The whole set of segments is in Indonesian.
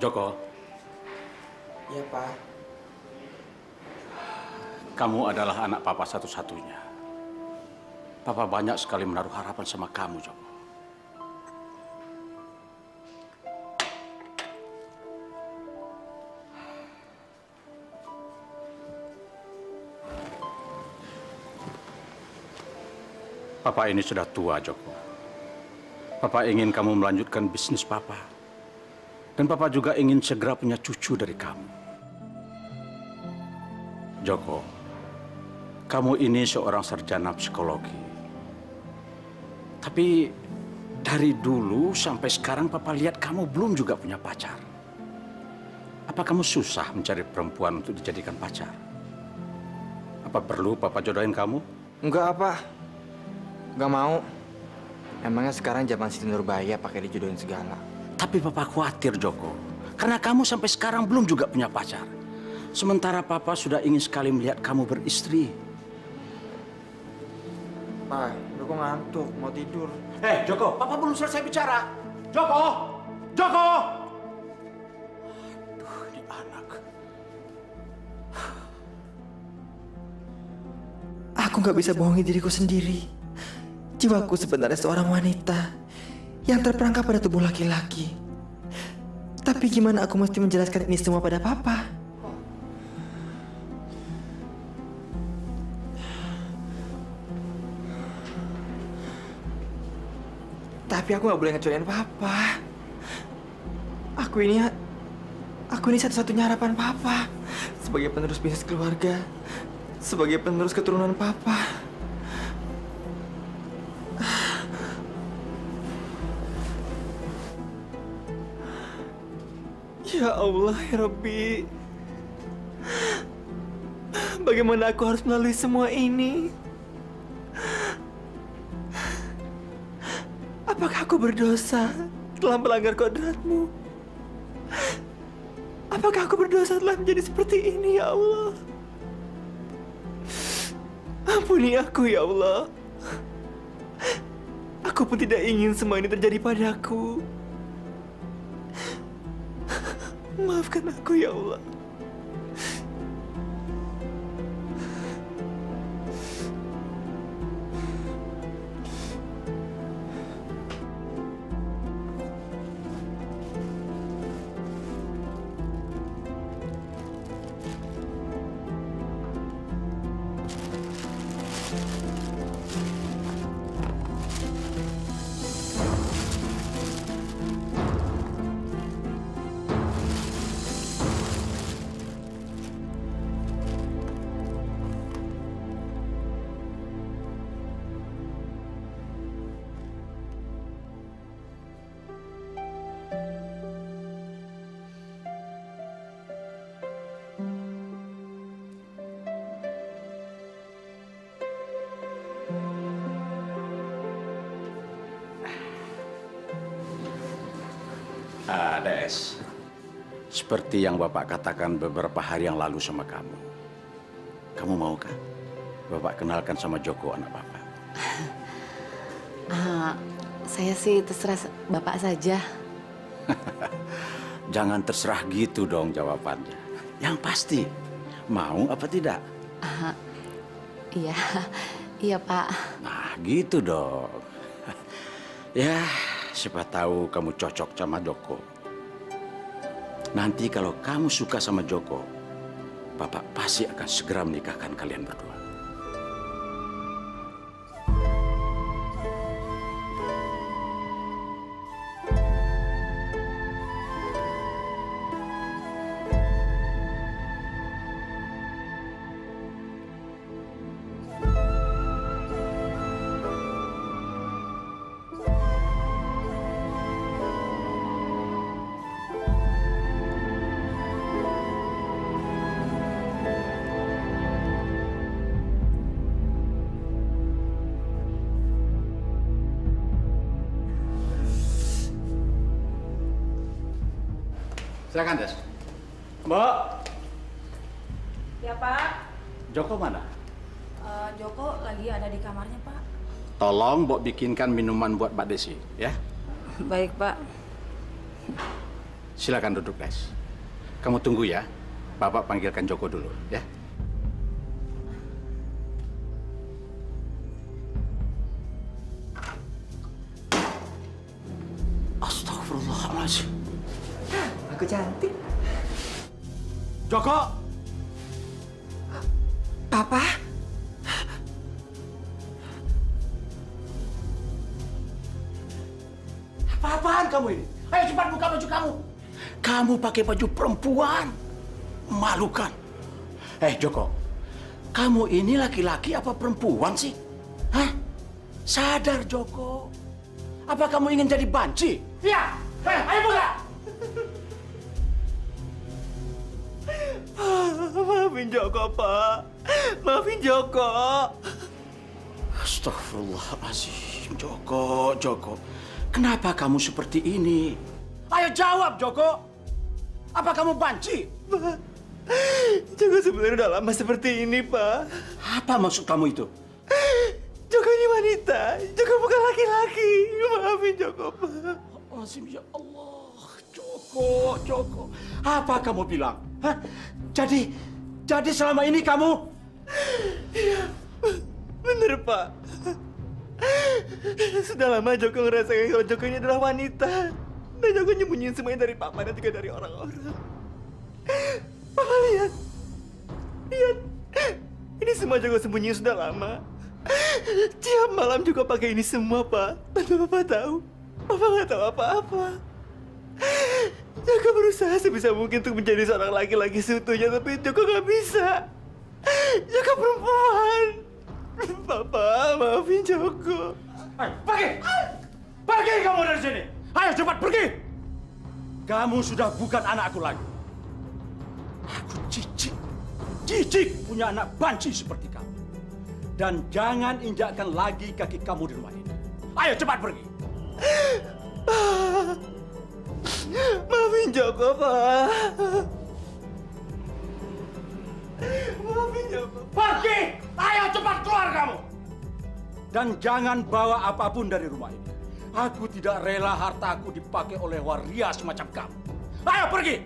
Joko. Iya, Pak. Kamu adalah anak Papa satu-satunya. Papa banyak sekali menaruh harapan sama kamu, Joko. Papa ini sudah tua, Joko. Papa ingin kamu melanjutkan bisnis Papa. Dan Papa juga ingin segera punya cucu dari kamu. Joko, kamu ini seorang sarjana psikologi. Tapi dari dulu sampai sekarang Papa lihat kamu belum juga punya pacar. Apa kamu susah mencari perempuan untuk dijadikan pacar? Apa perlu Papa jodohin kamu? Enggak, apa? Enggak mau. Emangnya sekarang zaman Siti Nurbaya pakai dijodohin segala. Tapi Papa khawatir, Joko. Karena kamu sampai sekarang belum juga punya pacar. Sementara Papa sudah ingin sekali melihat kamu beristri. Pak, Joko ngantuk, mau tidur. Joko, Papa belum selesai bicara. Joko! Joko! Aduh, ini anak. Aku nggak bisa bohongi diriku sendiri. Jiwaku sebenarnya seorang wanita yang terperangkap pada tubuh laki-laki. Tapi gimana aku mesti menjelaskan ini semua pada Papa? Tapi aku nggak boleh ngecewain Papa. Aku ini satu-satunya harapan Papa. Sebagai penerus bisnis keluarga, sebagai penerus keturunan Papa. Ya Allah, ya Rabbi. Bagaimana aku harus melalui semua ini? Apakah aku berdosa telah melanggar kodratmu? Apakah aku berdosa telah menjadi seperti ini, ya Allah? Ampuni aku, ya Allah. Aku pun tidak ingin semua ini terjadi padaku. Maafkan aku, ya Allah. Des, seperti yang Bapak katakan beberapa hari yang lalu sama kamu. Kamu mau kan? Bapak kenalkan sama Joko, anak Bapak. Saya sih terserah Bapak saja. Jangan terserah gitu dong jawabannya. Yang pasti, mau apa tidak? Iya, iya Pak. Nah, gitu dong. Ya, siapa tahu kamu cocok sama Joko. Nanti kalau kamu suka sama Joko, Bapak pasti akan segera menikahkan kalian berdua. Silakan, Des. Mbak. Ya, Pak. Joko mana? Joko lagi ada di kamarnya, Pak. Tolong Mbok bikinkan minuman buat Mbak Desi, ya? Baik, Pak. Silakan duduk, Les. Kamu tunggu ya. Bapak panggilkan Joko dulu, ya. Astagfirullahaladzim. Aku cantik. Joko! Papa? Apa-apaan kamu ini? Ayo cepat buka baju kamu. Kamu pakai baju perempuan. Memalukan. Joko. Kamu ini laki-laki apa perempuan sih? Hah? Sadar, Joko. Apa kamu ingin jadi banci? Iya. Ayo buka. Maafin Joko, Pak. Maafin Joko. Astagfirullahaladzim, Joko. Kenapa kamu seperti ini? Ayo jawab, Joko. Apa kamu banci? Pak, Joko sebenarnya udah lama seperti ini, Pak. Apa maksud kamu itu? Joko ini wanita. Joko bukan laki-laki. Maafin Joko, Pak. Azim, ya Allah. Joko. Apa kamu bilang? Hah? Jadi selama ini kamu... Iya, bener, Pak. Sudah lama Joko ngerasain kalau Joko ini adalah wanita. Dan Joko nyembunyiin semuanya dari Papa dan juga dari orang-orang. Papa lihat. Ini semua Joko sembunyiin sudah lama. Tiap malam Joko pakai ini semua, Pak. Tanpa Papa tahu. Papa nggak tahu apa-apa. Joko berusaha sebisa mungkin untuk menjadi seorang laki-laki seutuhnya, tapi Joko nggak bisa. Joko perempuan. Papa, maafin Joko. Ayo, pergi! Pergi kamu dari sini! Ayo cepat pergi! Kamu sudah bukan anakku lagi. Aku jijik punya anak banci seperti kamu. Dan jangan injakkan lagi kaki kamu di rumah ini. Ayo cepat pergi! Maafin Joko, Pak. Maafin Joko. Pergi! Ayo cepat keluar kamu! Dan jangan bawa apapun dari rumah ini. Aku tidak rela hartaku dipakai oleh waria semacam kamu. Ayo pergi!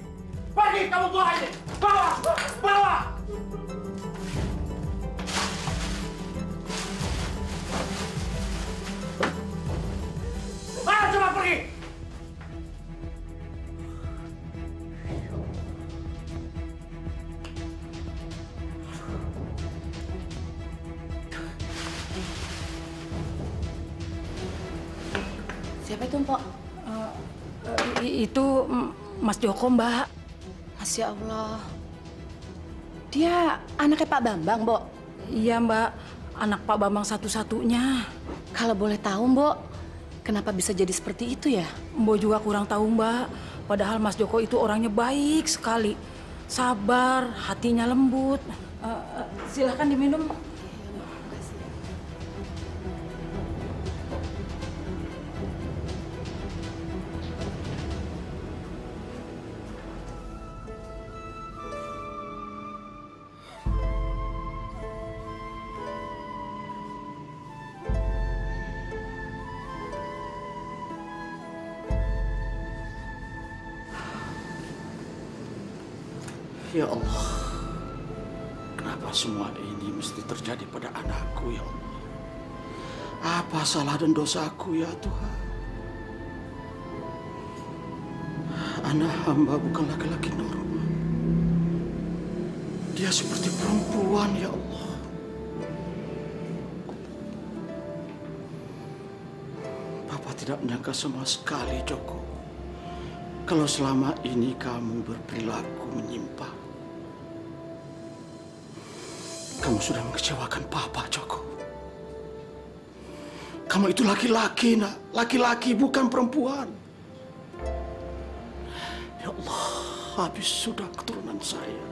Pergi kamu keluar ini! Bawa! Ayo cepat pergi! Siapa itu, Mpok? Itu Mas Joko, Mbak. Masya Allah. Dia anaknya Pak Bambang, Mbok. Iya, Mbak. Anak Pak Bambang satu-satunya. Kalau boleh tahu, Mbok, kenapa bisa jadi seperti itu ya? Mbok juga kurang tahu, Mbak. Padahal Mas Joko itu orangnya baik sekali. Sabar, hatinya lembut. Silahkan diminum. Ya Allah, kenapa semua ini mesti terjadi pada anakku, ya Allah? Apa salah dan dosaku, ya Tuhan? Anak hamba bukan laki-laki normal. Dia seperti perempuan, ya Allah. Papa tidak menyangka sama sekali, Joko. Kalau selama ini kamu berperilaku menyimpang. Kamu sudah mengecewakan Papa, Joko. Kamu itu laki-laki, nak. Laki-laki, bukan perempuan. Ya Allah, habis sudah keturunan saya.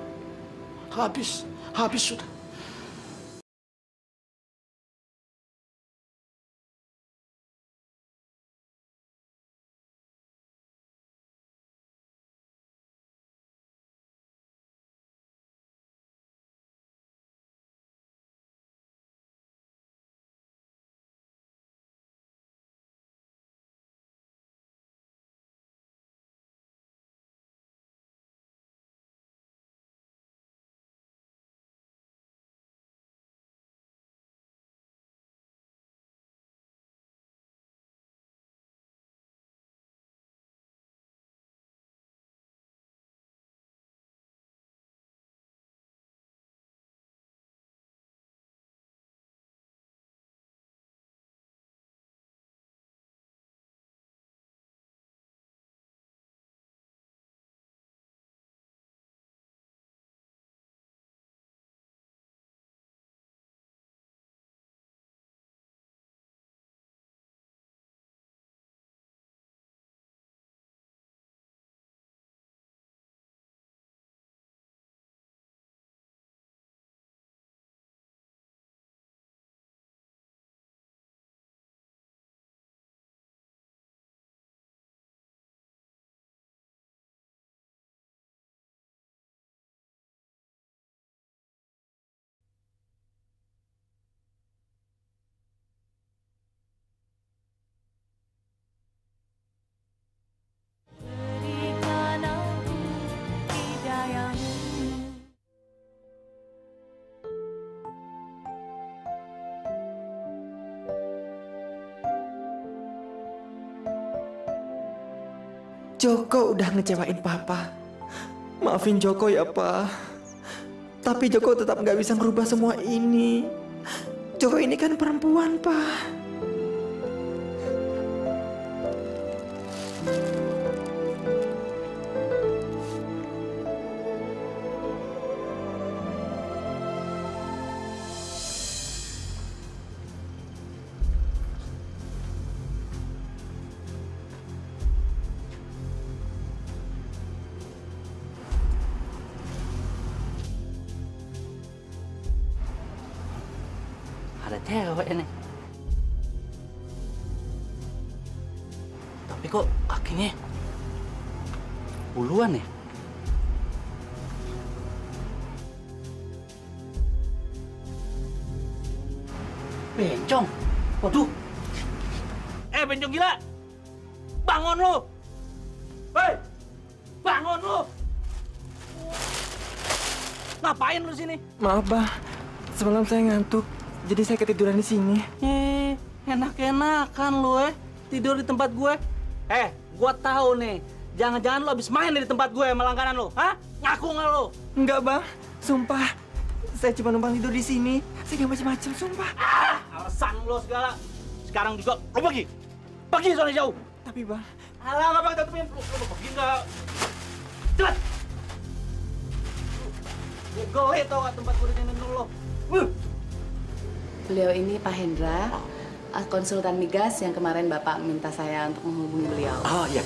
Habis sudah. Joko udah ngecewain Papa. Maafin Joko ya, Pa. Tapi Joko tetap nggak bisa ngerubah semua ini. Joko ini kan perempuan, Pa. Ada cewek nih. Tapi kok kakinya buluan ya? Bencong. Waduh. Bencong gila. Bangun lu. Hei. Bangun lu. Ngapain lu sini? Maaf, Bah. Semalam saya ngantuk. Jadi saya ketiduran di sini. Enak-enakan lu tidur di tempat gue. Gue tahu nih. Jangan-jangan lu habis main di tempat gue sama langganan lu, hah? Ngaku nggak lu? Enggak, Bang. Sumpah. Saya cuma numpang tidur di sini. Saya nggak macam-macam, sumpah. Alasan lu segala. Sekarang juga lu pergi. Pergi sana jauh. Tapi, Bang. Alah, nggak pakai tutupin. Lu pergi nggak? Cepat. Gue gele tau gak tempat gue ditinin dulu. Beliau ini Pak Hendra, konsultan migas yang kemarin Bapak minta saya untuk menghubungi beliau. Oh iya,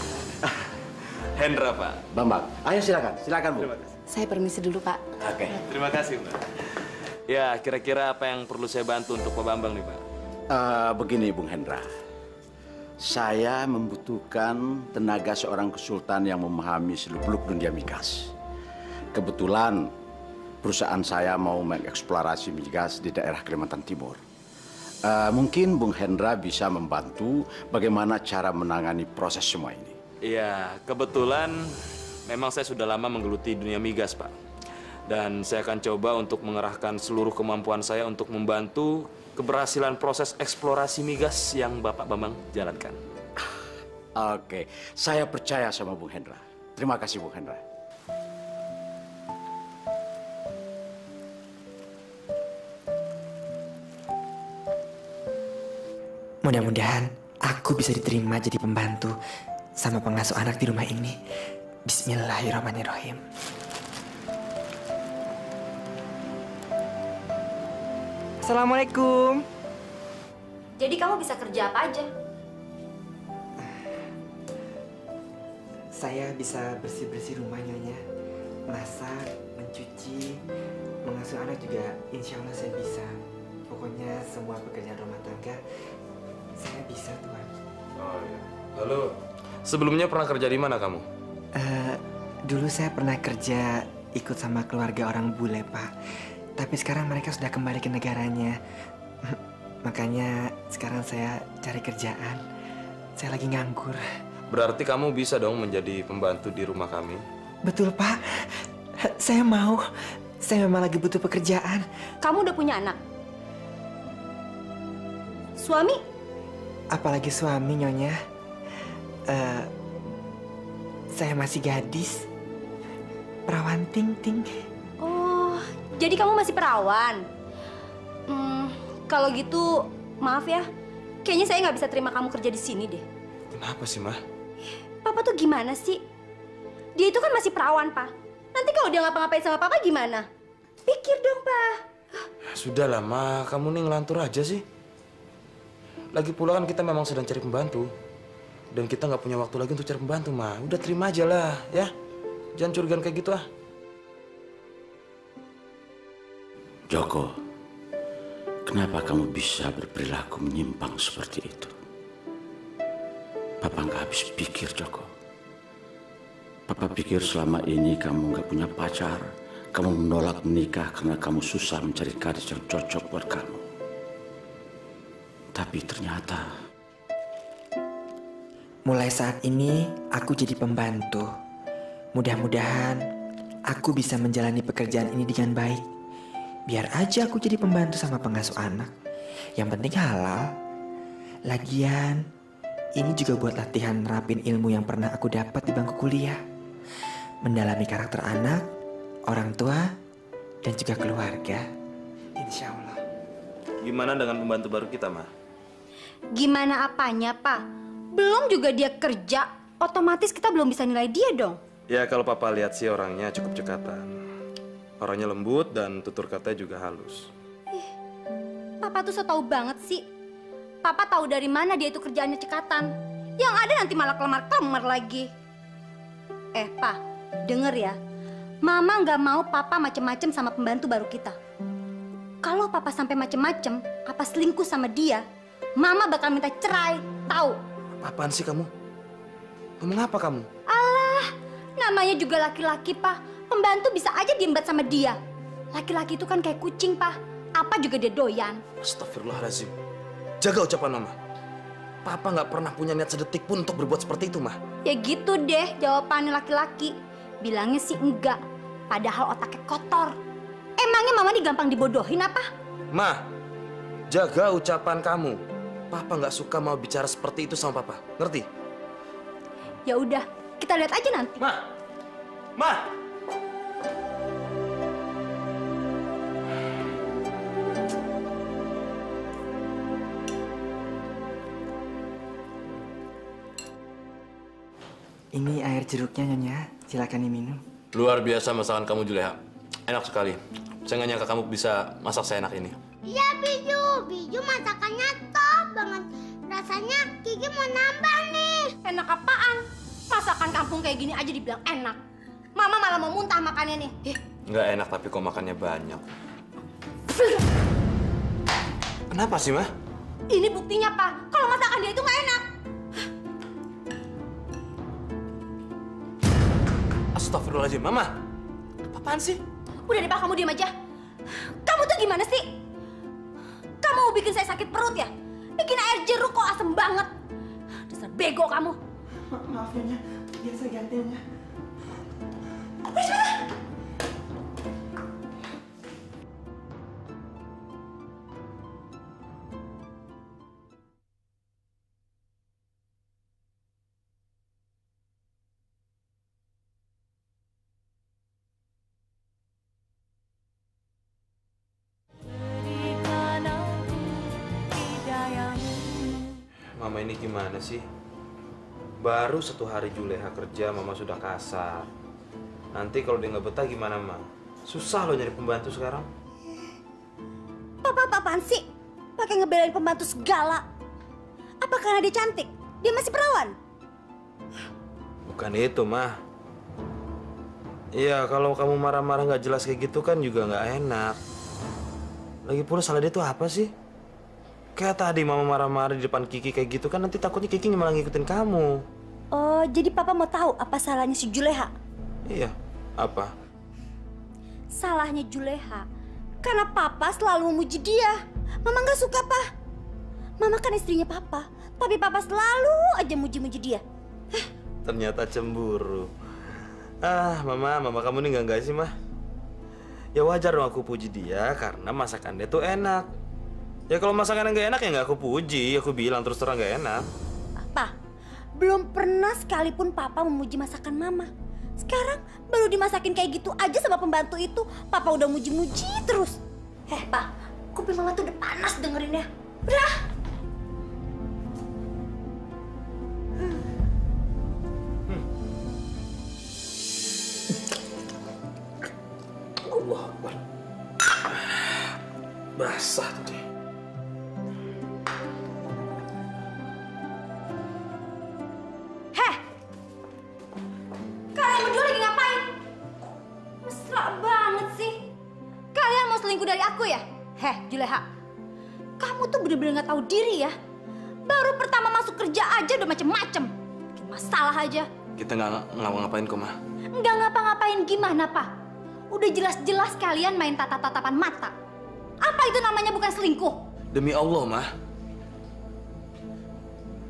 Hendra Pak. Bambang, ayo silakan Bu. Saya permisi dulu Pak. Oke. Terima kasih Mbak. Ya, kira-kira apa yang perlu saya bantu untuk Pak Bambang nih Pak? Begini Bung Hendra, saya membutuhkan tenaga seorang konsultan yang memahami seluk-beluk dunia migas. Kebetulan perusahaan saya mau mengeksplorasi migas di daerah Kalimantan Timur. Mungkin Bung Hendra bisa membantu bagaimana cara menangani proses semua ini. Iya, kebetulan memang saya sudah lama menggeluti dunia migas, Pak. Dan saya akan coba untuk mengerahkan seluruh kemampuan saya untuk membantu keberhasilan proses eksplorasi migas yang Bapak Bambang jalankan. Oke, saya percaya sama Bung Hendra. Terima kasih Bung Hendra. Mudah-mudahan aku bisa diterima jadi pembantu sama pengasuh anak di rumah ini. Bismillahirrahmanirrahim. Assalamualaikum. Jadi kamu bisa kerja apa aja? Saya bisa bersih-bersih rumah Nyonya. Masak, mencuci, mengasuh anak juga insya Allah saya bisa. Pokoknya semua pekerjaan rumah tangga saya bisa, Tuhan. Oh iya. Lalu sebelumnya pernah kerja di mana kamu? Dulu saya pernah kerja ikut sama keluarga orang bule, Pak. Tapi sekarang mereka sudah kembali ke negaranya. Makanya sekarang saya cari kerjaan. Saya lagi nganggur. Berarti kamu bisa dong menjadi pembantu di rumah kami? Betul, Pak. Saya mau. Saya memang lagi butuh pekerjaan. Kamu udah punya anak? Suami? Apalagi suami, Nyonya. Saya masih gadis. Perawan ting-ting. Oh, jadi kamu masih perawan? Kalau gitu, maaf ya. Kayaknya saya nggak bisa terima kamu kerja di sini deh. Kenapa sih, Mah? Papa tuh gimana sih? Dia itu kan masih perawan, Pak. Nanti kalau dia ngapa-ngapain sama Papa gimana? Pikir dong, Pak. Sudahlah, Ma. Kamu nih ngelantur aja sih. Lagi pula kan kita memang sedang cari pembantu. Dan kita nggak punya waktu lagi untuk cari pembantu, Ma. Udah terima aja lah, ya. Jangan curigaan kayak gitu, ah. Joko, kenapa kamu bisa berperilaku menyimpang seperti itu? Papa nggak habis pikir, Joko. Papa pikir selama ini kamu nggak punya pacar. Kamu menolak menikah karena kamu susah mencari gadis yang cocok buat kamu. Tapi ternyata... Mulai saat ini, aku jadi pembantu. Mudah-mudahan aku bisa menjalani pekerjaan ini dengan baik. Biar aja aku jadi pembantu sama pengasuh anak. Yang penting halal. Lagian, Ini juga buat latihan nerapin ilmu yang pernah aku dapat di bangku kuliah. Mendalami karakter anak, orang tua, dan juga keluarga. Insya Allah. Gimana dengan pembantu baru kita, Ma? Gimana apanya, Pak? Belum juga dia kerja, otomatis kita belum bisa nilai dia dong. Ya kalau Papa lihat sih orangnya cukup cekatan. Orangnya lembut dan tutur katanya juga halus. Papa tuh so tau banget sih. Papa tahu dari mana dia itu kerjaannya cekatan. Yang ada nanti malah kelemar-kelemar lagi. Pak, denger ya. Mama nggak mau Papa macem-macem sama pembantu baru kita. Kalau Papa sampai macem-macem, apa selingkuh sama dia, Mama bakal minta cerai, tahu? Apaan sih kamu? Ngomong apa kamu? Alah, namanya juga laki-laki, Pak. Pembantu bisa aja diembat sama dia. Laki-laki itu kan kayak kucing, Pak. Apa juga dia doyan. Astagfirullahaladzim. Jaga ucapan Mama. Papa nggak pernah punya niat sedetik pun untuk berbuat seperti itu, Ma. Ya gitu deh jawabannya laki-laki. Bilangnya sih enggak, padahal otaknya kotor. Emangnya Mama nih gampang dibodohin apa? Ma, jaga ucapan kamu. Papa nggak suka mau bicara seperti itu sama Papa. Ngerti? Ya udah, kita lihat aja nanti. Ma! Ma! Ini air jeruknya, Nyonya. Silakan diminum. Luar biasa masakan kamu, Juleha. Enak sekali. Saya nggak nyangka kamu bisa masak seenak ini. Iya, Biju. Biju masakannya top banget. Rasanya Kiki mau nambah nih. Enak apaan? Masakan kampung kayak gini aja dibilang enak. Mama malah mau muntah makannya nih. Nggak enak tapi kok makannya banyak. Kenapa sih, Ma? Ini buktinya, Pak. Kalau masakan dia itu nggak enak. Astagfirullahaladzim, Mama. Apaan sih? Udah deh, Pak, kamu diam aja. Kamu tuh gimana sih? Kamu mau bikin saya sakit perut ya? Bikin air jeruk kok asem banget. Dasar bego kamu. Maaf, Nyonya. Biar saya ganti, Nyonya. Mama ini gimana sih? Baru 1 hari Juleha kerja, Mama sudah kasar. Nanti kalau dia nggak betah gimana, Ma? Susah loh nyari pembantu sekarang. Papa apaan sih? Pakai ngebelain pembantu segala. Apa karena dia cantik? Dia masih perawan? Bukan itu, Ma. Iya, kalau kamu marah-marah nggak jelas kayak gitu kan juga nggak enak. Lagi pula salah dia tuh apa sih? Kayak tadi Mama marah-marah di depan Kiki kayak gitu kan nanti takutnya Kiki malah ngikutin kamu. Oh, jadi Papa mau tahu apa salahnya si Juleha? Iya, apa? Salahnya Juleha karena Papa selalu memuji dia. Mama nggak suka, Pak. Mama kan istrinya Papa, tapi Papa selalu aja muji-muji dia. Ternyata cemburu. Mama kamu nih enggak sih, Mah? Ya wajar dong aku puji dia karena masakan dia tuh enak. Ya kalau masakannya nggak enak ya nggak aku puji, aku bilang terus terang nggak enak. Apa? Belum pernah sekalipun Papa memuji masakan Mama. Sekarang baru dimasakin kayak gitu aja sama pembantu itu, Papa udah muji-muji terus. Pak, kuping Mama tuh udah panas dengerinnya. Udah. Allah Akbar. Basah tuh deh. Kalian berdua lagi ngapain? Mesra banget sih. Kalian mau selingkuh dari aku ya? Juleha. Kamu tuh bener-bener gak tahu diri ya. Baru pertama masuk kerja aja udah macem-macem. Bikin masalah aja. Kita nggak ngapa-ngapain kok, Mah. Nggak ngapa-ngapain gimana, Pak? Udah jelas-jelas kalian main tatap-tatapan mata. Apa itu namanya bukan selingkuh? Demi Allah, Mah.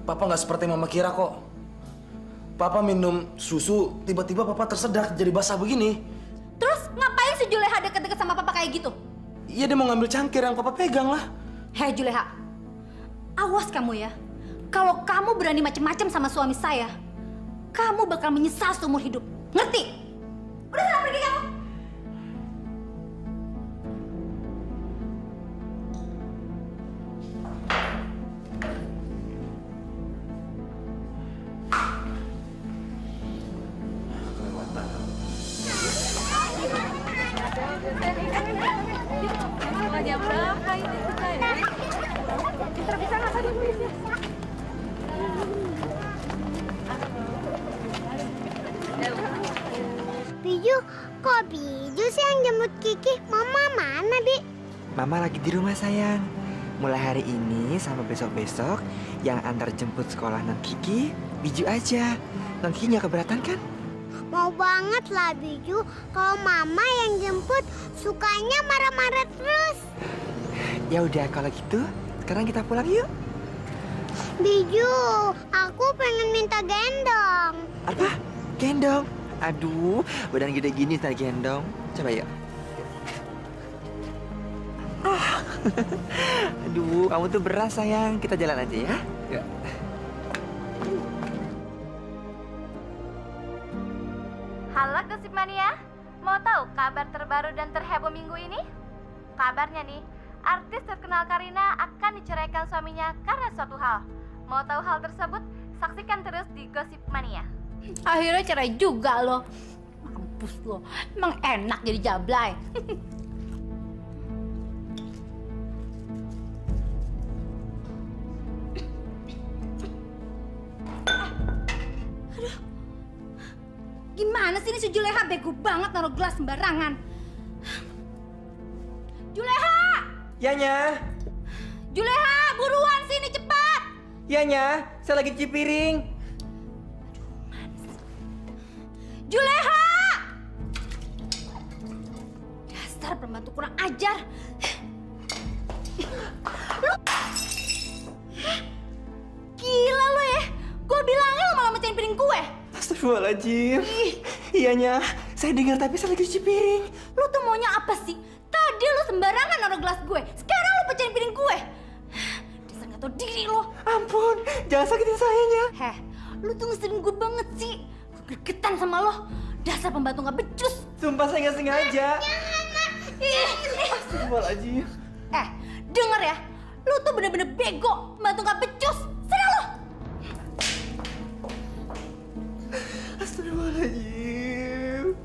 Papa nggak seperti Mama kira kok. Papa minum susu, tiba-tiba Papa tersedak jadi basah begini. Terus ngapain si Juleha deket-deket sama Papa kayak gitu? Iya, dia mau ngambil cangkir yang Papa pegang lah. Juleha, awas kamu ya. Kalau kamu berani macam-macam sama suami saya, kamu bakal menyesal seumur hidup. Ngerti? Udah sana pergi kamu. Biju, kok Biju sih yang jemput Kiki? Mama mana, Bi? Mama lagi di rumah sayang. Mulai hari ini sama besok-besok yang antar jemput sekolah non Kiki, Biju aja. Non Kiki nggak keberatan kan? Mau banget lah Biju. Kalau Mama yang jemput, sukanya marah-marah terus. Ya udah kalau gitu, sekarang kita pulang yuk. Biju, aku pengen minta gendong. Apa? Gendong? Aduh, badan gede gini tak gendong. Coba yuk. Ah. Aduh, kamu tuh beras sayang. Kita jalan aja ya. Yuk. Halo Gosip Mania, mau tahu kabar terbaru dan terheboh minggu ini? Kabarnya nih, artis terkenal Karina akan diceraikan suaminya karena suatu hal. Mau tahu hal tersebut? Saksikan terus di Gosip Mania. Akhirnya cerai juga lo. Mampus lo. Emang enak jadi jablay. Aduh. Gimana sih ini si Juleha bego banget naruh gelas sembarangan. Juleha! Ya, Nya. Juleha, buruan sini cepat. Ya, Nya. Saya lagi cuci piring. Juleha! Dasar pembantu kurang ajar. Lu... Gila lu ya. Gue bilangnya lu malah mecahin piring gue. Astagfirullahaladzim. Iya, Nya. Saya dengar tapi saya lagi cuci piring. Lu tuh maunya apa sih? Tadi lu sembarangan naruh gelas gue. Sekarang lu pecahin piring gue. Dasar nggak tau diri lu. Ampun, jangan sakitin saya, Nya. Heh, lu tuh ngeselin gue banget sih. Gregetan sama lo. Dasar pembantu nggak becus. Sumpah saya nggak sengaja. Astagfirullahaladzim. Denger ya. Lu tuh bener-bener bego. Pembantu nggak becus. Sana lo. Astagfirullahaladzim.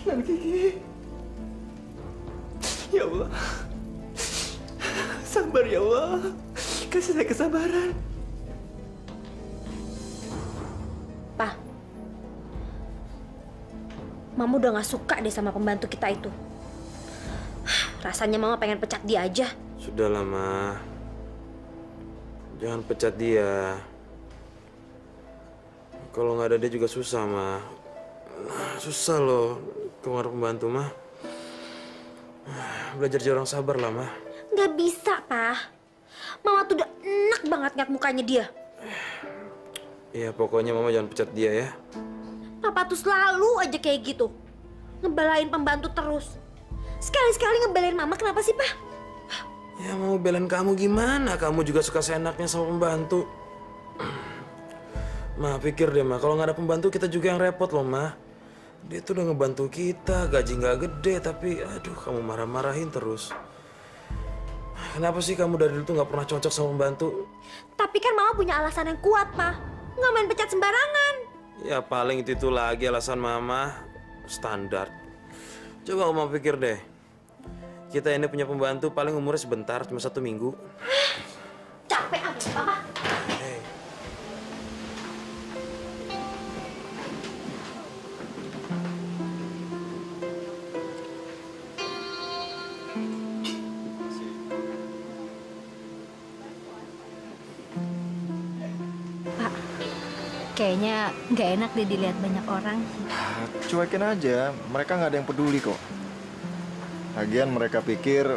Non Kiki. Ya Allah. Sabar ya Allah. Kasih saya kesabaran. Pa, Mama udah gak suka deh sama pembantu kita itu. Rasanya Mama pengen pecat dia aja. Sudahlah, Ma. Jangan pecat dia. Kalau nggak ada dia juga susah, Ma. Susah loh keluar pembantu, Ma. Belajar jadi orang sabar lah, Ma. Gak bisa, Pa. Mama tuh udah enak banget ngeliat mukanya dia. Iya, pokoknya Mama jangan pecat dia ya. Papa tuh selalu aja kayak gitu. Ngebelain pembantu terus. Sekali-sekali ngebelain Mama, kenapa sih, Pa? Ya mau belain kamu gimana? Kamu juga suka seenaknya sama pembantu. Ma, pikir deh, Ma. Kalau nggak ada pembantu kita juga yang repot loh, Ma. Dia tuh udah ngebantu kita, gaji nggak gede, tapi aduh kamu marah-marahin terus. Kenapa sih kamu dari dulu tuh nggak pernah cocok sama pembantu? Tapi kan Mama punya alasan yang kuat, Pa. Nggak main pecat sembarangan. Ya paling itu lagi alasan Mama. Standar. Coba Mama pikir deh. Kita ini punya pembantu paling umurnya sebentar, cuma 1 minggu. Capek amat, Papa. Hey. Kayaknya nggak enak deh dilihat banyak orang. Cuekin aja, mereka nggak ada yang peduli kok. Lagian mereka pikir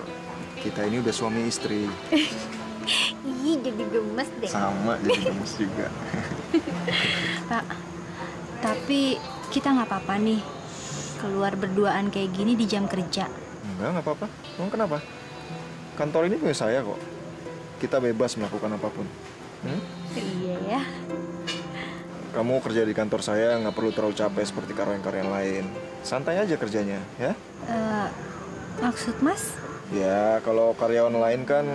kita ini udah suami istri. Ih, jadi gemes deh. Sama, jadi gemes juga. Pak, tapi kita nggak apa-apa nih keluar berduaan kayak gini di jam kerja. Enggak apa-apa. Emang kenapa? Kantor ini punya saya kok. Kita bebas melakukan apapun. Iya ya. Kamu kerja di kantor saya nggak perlu terlalu capek seperti karyawan-karyawan lain. Santai aja kerjanya, ya? Maksud Mas? Ya, kalau karyawan lain kan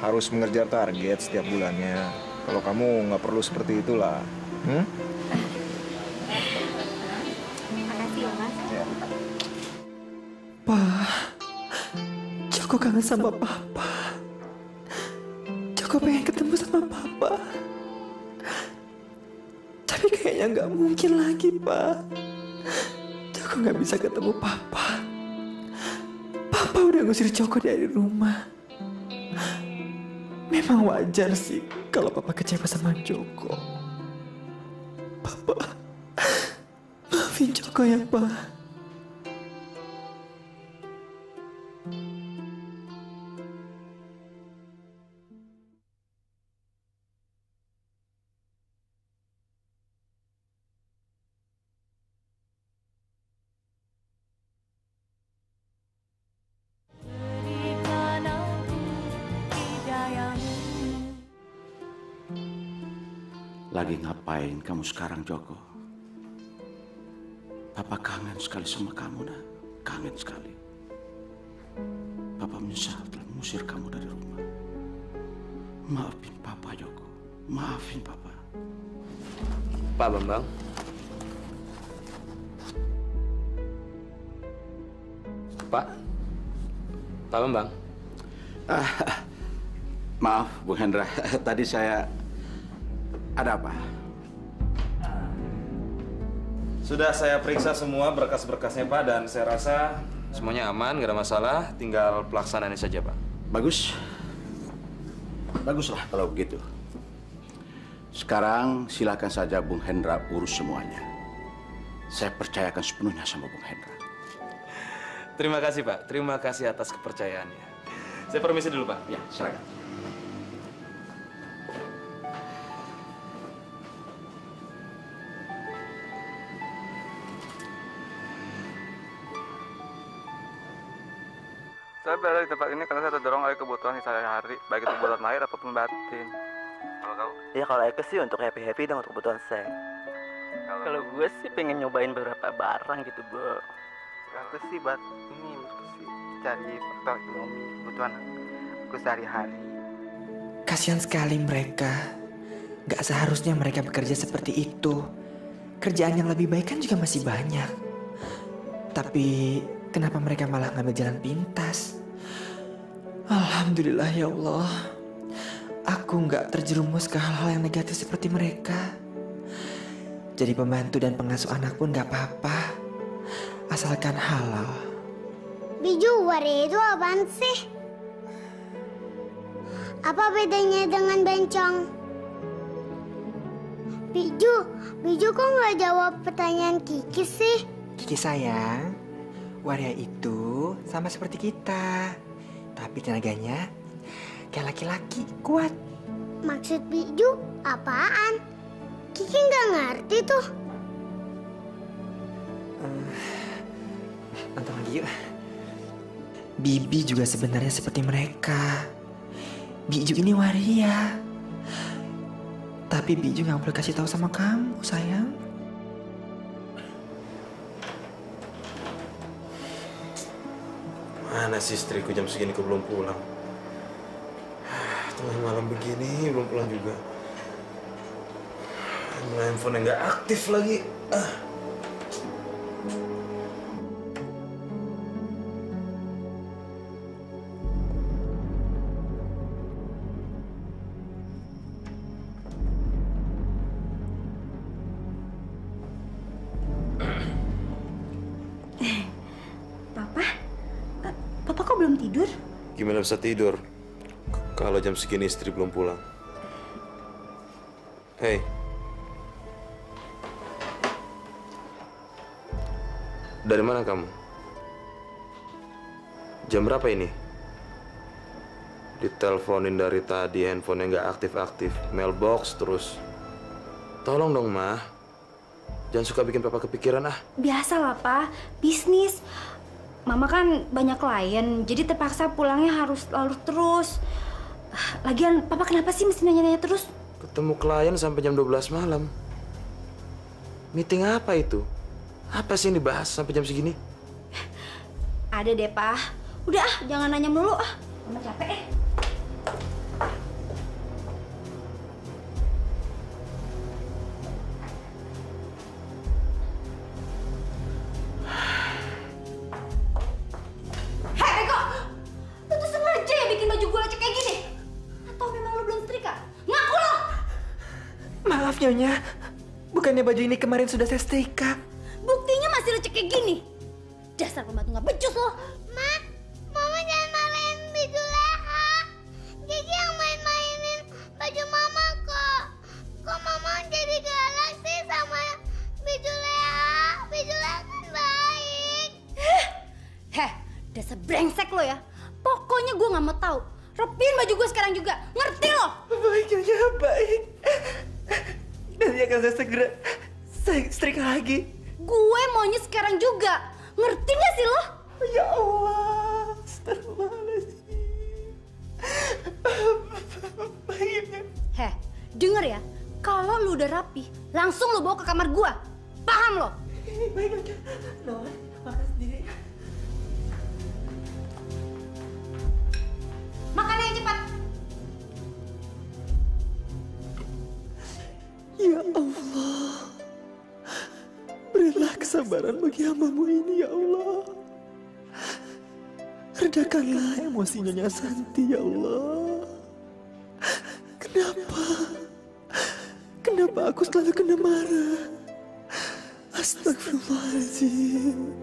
harus mengejar target setiap bulannya. Kalau kamu nggak perlu seperti itulah. Makasih ya, Mas. Ya. Pa, Joko kangen sama Papa. Joko pengen ketemu sama Papa. Tapi kayaknya nggak mungkin lagi, Pak. Joko nggak bisa ketemu Papa. Papa udah ngusir Joko dari rumah. Memang wajar sih kalau Papa kecewa sama Joko. Papa, maafin Joko ya, Pak. Lagi ngapain kamu sekarang, Joko? Papa kangen sekali sama kamu, nak. Kangen sekali. Papa menyesal telah mengusir kamu dari rumah. Maafin Papa, Joko. Maafin Papa. Pak Bambang. Pak Bambang. Maaf, Bung Hendra. Tadi saya... Ada apa? Sudah saya periksa semua berkas-berkasnya, Pak, dan saya rasa semuanya aman, nggak ada masalah. Tinggal pelaksanaannya saja, Pak. Bagus. Baguslah kalau begitu. Sekarang silakan saja Bung Hendra urus semuanya. Saya percayakan sepenuhnya sama Bung Hendra. Terima kasih, Pak. Terima kasih atas kepercayaannya. Saya permisi dulu, Pak. Ya, silakan. Saya berada di tempat ini karena saya terdorong oleh kebutuhan sehari-hari, baik itu kebutuhan lahir ataupun batin. Kalau kamu? Ya kalau Eke sih untuk happy-happy dan untuk kebutuhan seks. Kalau gue sih pengen nyobain beberapa barang gitu, Bro. aku sih cari faktor ekonomi kebutuhan aku sehari-hari. Kasihan sekali mereka. Gak seharusnya mereka bekerja seperti itu. Kerjaan yang lebih baik kan juga masih banyak. Tapi kenapa mereka malah ngambil jalan pintas? Alhamdulillah ya Allah. Aku nggak terjerumus ke hal-hal yang negatif seperti mereka. Jadi pembantu dan pengasuh anak pun nggak apa-apa. Asalkan halal. Biju waria itu apaan sih? Apa bedanya dengan bencong? Biju kok nggak jawab pertanyaan Kiki sih? Kiki sayang, waria itu sama seperti kita. Tapi tenaganya kayak laki-laki, kuat. Maksud Biju apaan? Kiki nggak ngerti tuh. Nonton lagi yuk. Bibi juga sebenarnya seperti mereka. Biju ini waria. Tapi Biju nggak boleh kasih tahu sama kamu, sayang. Mana sih istriku jam segini kok belum pulang? Tengah malam begini belum pulang juga. Handphone nggak aktif lagi. Papa kok belum tidur? Gimana bisa tidur kalau jam segini istri belum pulang? Hei. Dari mana kamu? Jam berapa ini? Diteleponin dari tadi, handphonenya nggak aktif-aktif. Mailbox terus. Tolong dong, Mah. Jangan suka bikin Papa kepikiran, ah. Biasalah, Pak. Bisnis. Mama kan banyak klien, jadi terpaksa pulangnya harus larut terus. Lagian, Papa kenapa sih mesti nanya-nanya terus? Ketemu klien sampai jam 12 malam. Meeting apa itu? Apa sih yang dibahas sampai jam segini? Ada deh, Pak. Udah jangan nanya melulu Mama capek Hei, Beko! Lu tuh sengaja ya bikin baju gue lecek kayak gini? Atau memang lu belum setrika? Ngaku lo! Maaf, Nyonya. Bukannya baju ini kemarin sudah saya setrika. Buktinya masih lecek kayak gini. Dasar pembantu nggak becus lo. Ma, Mama jangan marahin Biju Leha. Gigi yang main-mainin baju Mama kok. Kok Mama jadi galak sih sama Biju Leha? Biju Leha kan baik. Heh, dasar brengsek lo ya. Pokoknya gue nggak mau tahu. Rapiin baju gue sekarang juga. Ngerti lo? Baik, Nyonya, baik. Nanti akan saya segera setrika lagi. Gue maunya sekarang juga. Ngerti gak sih lo? Ya Allah, astagfirullahaladzim. Baiknya. Heh, denger ya. Kalau lu udah rapi, langsung lu bawa ke kamar gua. Paham lo? Baik, Nyonya. Nona, makan sendiri. Makan yang cepat. Ya Allah. Berilah kesabaran bagi hamba-Mu ini, ya Allah. Redakanlah emosi Nyonya Santi, ya Allah. Kenapa aku selalu kena marah? Astagfirullahaladzim.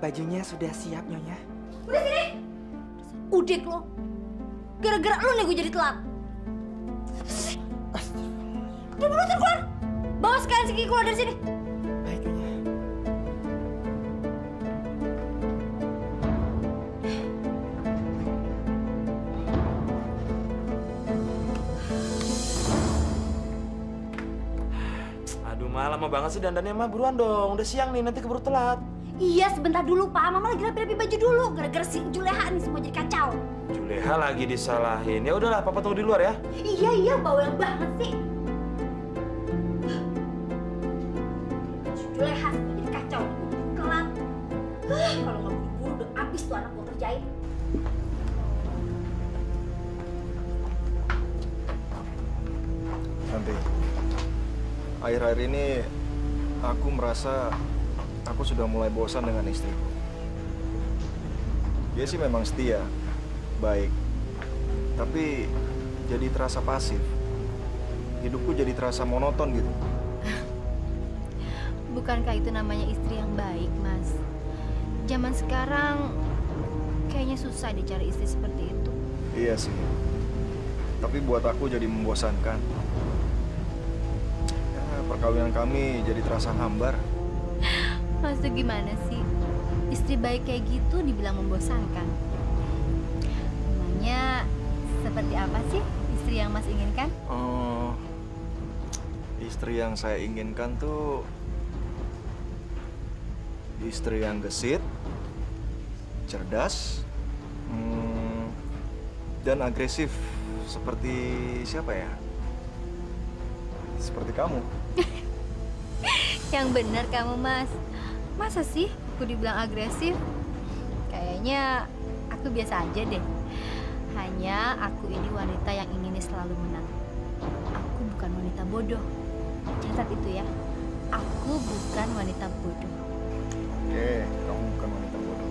Bajunya sudah siap, Nyonya. Udah sini. Udik lo. Gara-gara lu nih gue jadi telat. Udah buruan keluar. Bawa sekalian si Kiki keluar dari sini. Baik, Nyonya. Aduh, lama banget sih dandannya, Ma. Buruan dong, udah siang nih, nanti keburu telat. Iya, sebentar dulu, Pak. Mama lagi rapi-rapi baju dulu. Gara-gara si Juleha nih semua jadi kacau. Juleha lagi disalahin. Ya udahlah, Papa tunggu di luar ya. Iya, bawel banget sih. Si Juleha semua jadi kacau. Telat. Kalau nggak buru-buru udah habis tuh anak gua kerjain. Santi, akhir-akhir ini aku merasa aku sudah mulai bosan dengan istriku. Dia sih memang setia, baik, tapi jadi terasa pasif. Hidupku jadi terasa monoton gitu. Bukankah itu namanya istri yang baik, Mas? Zaman sekarang kayaknya susah dicari istri seperti itu. Iya sih, tapi buat aku jadi membosankan. Ya, perkawinan kami jadi terasa hambar. Maksud gimana sih? Istri baik kayak gitu dibilang membosankan. Namanya seperti apa sih istri yang Mas inginkan? Oh, istri yang saya inginkan tuh istri yang gesit, cerdas, dan agresif. Seperti siapa ya? Seperti kamu. Yang benar kamu, Mas. Masa sih aku dibilang agresif? Kayaknya aku biasa aja deh. Hanya aku ini wanita yang inginnya selalu menang. Aku bukan wanita bodoh. Catat itu ya. Aku bukan wanita bodoh. Oke, kamu bukan wanita bodoh.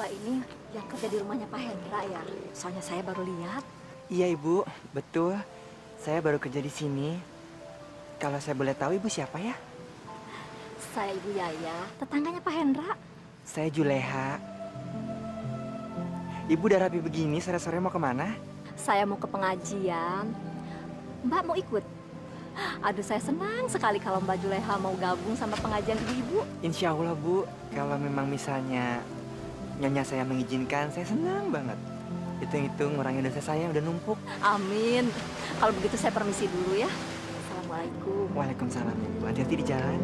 Mbak ini yang kerja di rumahnya Pak Hendra ya? Soalnya saya baru lihat. Iya Ibu, betul. Saya baru kerja di sini. Kalau saya boleh tahu Ibu siapa ya? Saya Ibu Yaya, tetangganya Pak Hendra. Saya Juleha. Ibu udah rapi begini, sore-sore mau kemana? Saya mau ke pengajian. Mbak mau ikut? Aduh, saya senang sekali kalau Mbak Juleha mau gabung sama pengajian ibu-ibu. Insya Allah Bu, kalau memang misalnya nyonya saya mengizinkan, saya senang banget. Hitung-hitung ngurangin dosa saya yang udah numpuk. Amin. Kalau begitu saya permisi dulu ya. Assalamualaikum. Waalaikumsalam Ibu. Hati-hati di jalan.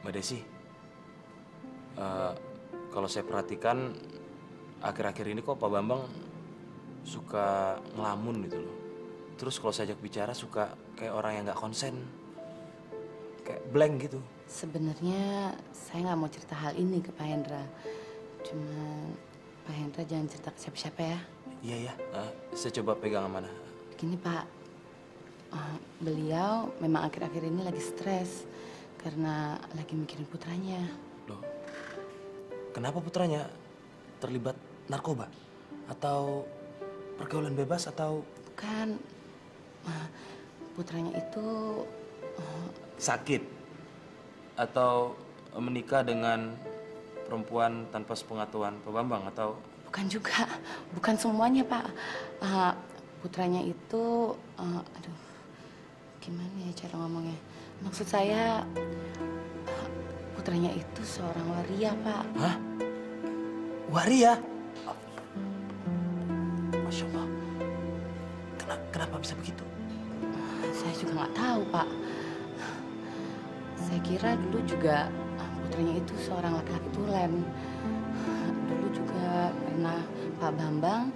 Mbak Desi, kalau saya perhatikan akhir-akhir ini kok Pak Bambang suka ngelamun gitu loh. Terus kalau saya ajak bicara suka kayak orang yang nggak konsen, kayak blank gitu. Sebenarnya saya nggak mau cerita hal ini ke Pak Hendra. Cuma Pak Hendra jangan cerita ke siapa-siapa ya. Iya ya, saya coba pegang amanah. Begini Pak, beliau memang akhir-akhir ini lagi stres karena lagi mikirin putranya. Loh, kenapa putranya terlibat narkoba? Atau pergaulan bebas atau... Bukan, putranya itu... sakit? Atau menikah dengan perempuan tanpa sepengetahuan Pak Bambang atau... Bukan juga, bukan semuanya Pak. Putranya itu... aduh, gimana ya cara ngomongnya? Maksud saya, putranya itu seorang waria, Pak. Hah? Waria? Masya Allah. Kenapa bisa begitu? Saya juga nggak tahu, Pak. Saya kira dulu juga putranya itu seorang laki-laki tulen. Dulu juga pernah Pak Bambang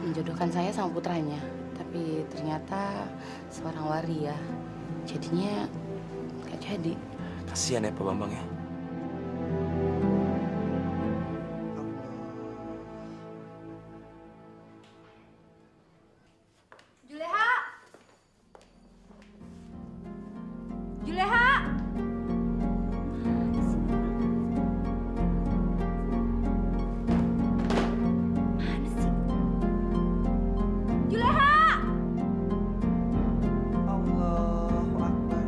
menjodohkan saya sama putranya. Tapi ternyata seorang waria. Jadinya nggak jadi. Kasihan ya Pak Bambang ya. Juleha! Juleha! Mana sih? Juleha! Allahu Akbar.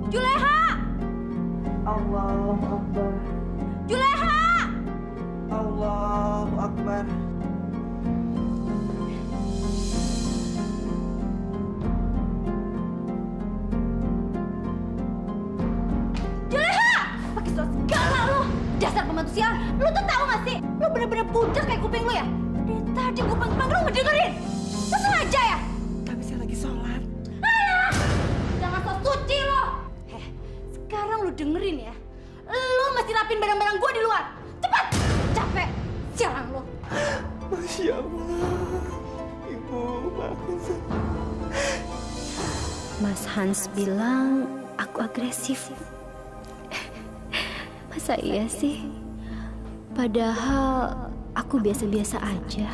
Juleha! Allahu Akbar. Juleha! Allahu Akbar. Juleha! Pakai surat segala lu! Dasar pembantu sial! Lu tuh tahu gak sih? Lu bener-bener budak kayak kuping lu ya? Dari tadi gue panggil lu ngedengerin! Lu sengaja ya? Tapi saya lagi sholat. Alah! Jangan sok suci lo! Sekarang lu dengerin ya. Lu mesti rapin barang-barang gue di luar. Cepat! Capek! Sialan lu! Masya Allah. Ibu, maafin saya. Mas Hans bilang aku agresif. Masa iya sih? Padahal aku biasa-biasa aja.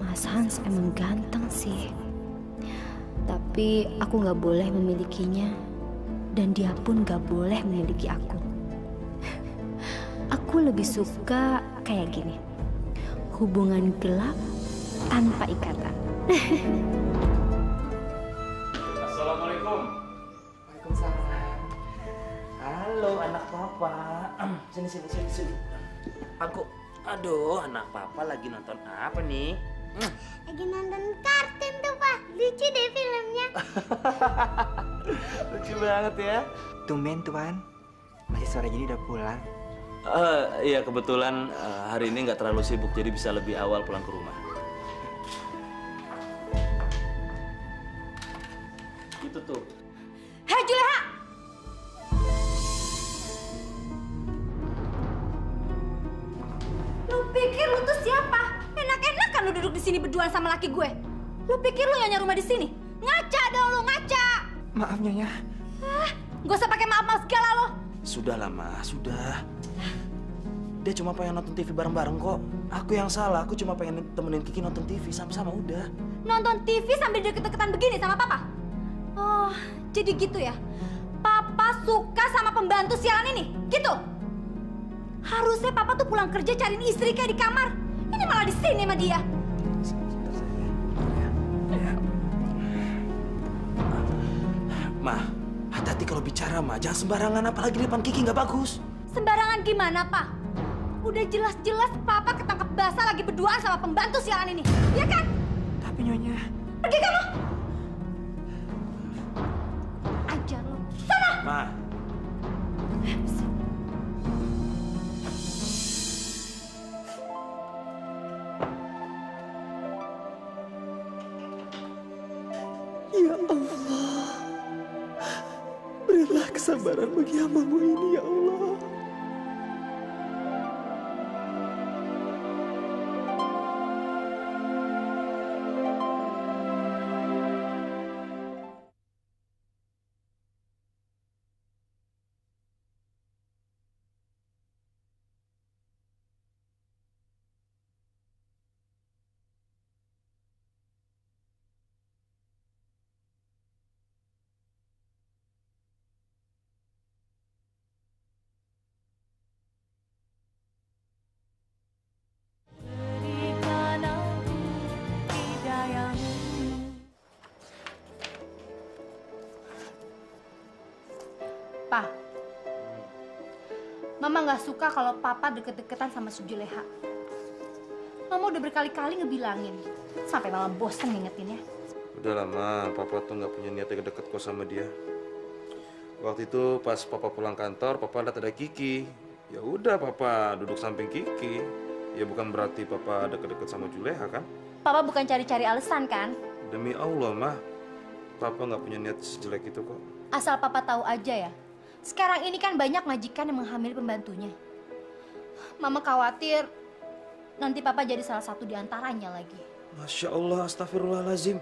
Mas Hans emang ganteng sih. Tapi aku nggak boleh memilikinya. Dan dia pun nggak boleh memiliki aku. Aku lebih suka kayak gini. Hubungan gelap tanpa ikatan. Assalamualaikum. Waalaikumsalam. Halo anak papa. Sini. Aduh, anak papa lagi nonton apa nih? Lagi nonton kartun tuh, Pak. Lucu deh filmnya. Lucu banget ya. Tumben Tuan, masih sore gini udah pulang. Iya kebetulan hari ini nggak terlalu sibuk jadi bisa lebih awal pulang ke rumah. Gitu tuh. Hei Juleha! Lu pikir lu tuh siapa? Enak-enak kan lu duduk di sini berduaan sama laki gue. Lu pikir lu nyonya rumah di sini? Ngaca dong lu, ngaca! Maaf Nyonya. Gak usah pakai maaf-maaf segala lo. Sudahlah Ma, sudah. Dia cuma pengen nonton TV bareng-bareng kok. Aku yang salah, aku cuma pengen temenin Kiki nonton TV sama-sama udah. Nonton TV sambil deket-deketan begini sama papa? Oh, jadi gitu ya? Papa suka sama pembantu sialan ini, gitu? Harusnya papa tuh pulang kerja cariin istri kayak di kamar. Ini malah di sini sama dia. Ma, hati-hati kalau bicara, Ma. Jangan sembarangan, apalagi di depan Kiki nggak bagus. Sembarangan gimana, Pak? Udah jelas-jelas papa ketangkep basah lagi berduaan sama pembantu sialan ini, ya kan? Tapi Nyonya... Pergi kamu! Ajar lo. Sana! Ma. Ya Allah, berilah kesabaran bagi hamba-Mu ini, ya Allah. Pa, Mama nggak suka kalau Papa deket-deketan sama si Juleha. Mama udah berkali-kali ngebilangin, sampai Mama bosen ngingetinnya. Udah lama, Papa tuh nggak punya niat deket-deket kok sama dia. Waktu itu pas Papa pulang kantor, Papa lihat ada Kiki. Ya udah, Papa duduk samping Kiki. Ya bukan berarti Papa deket-deket sama Juleha kan? Papa bukan cari-cari alasan kan? Demi Allah, Ma. Papa nggak punya niat sejelek itu kok. Asal Papa tahu aja ya. Sekarang ini kan banyak majikan yang menghamili pembantunya. Mama khawatir nanti Papa jadi salah satu di antaranya lagi. Masya Allah, astagfirullahaladzim.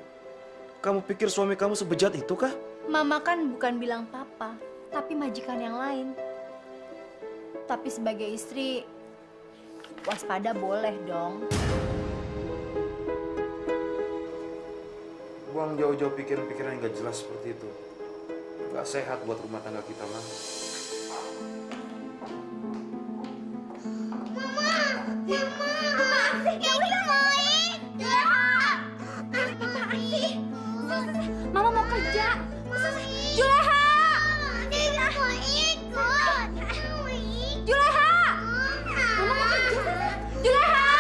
Kamu pikir suami kamu sebejat itu kah? Mama kan bukan bilang Papa, tapi majikan yang lain. Tapi sebagai istri, waspada boleh dong. Buang jauh-jauh pikiran-pikiran yang gak jelas seperti itu. Gak sehat buat rumah tangga kita, Ma. Mama mau kerja. Juleha! Juleha! Mama mau kerja. Juleha!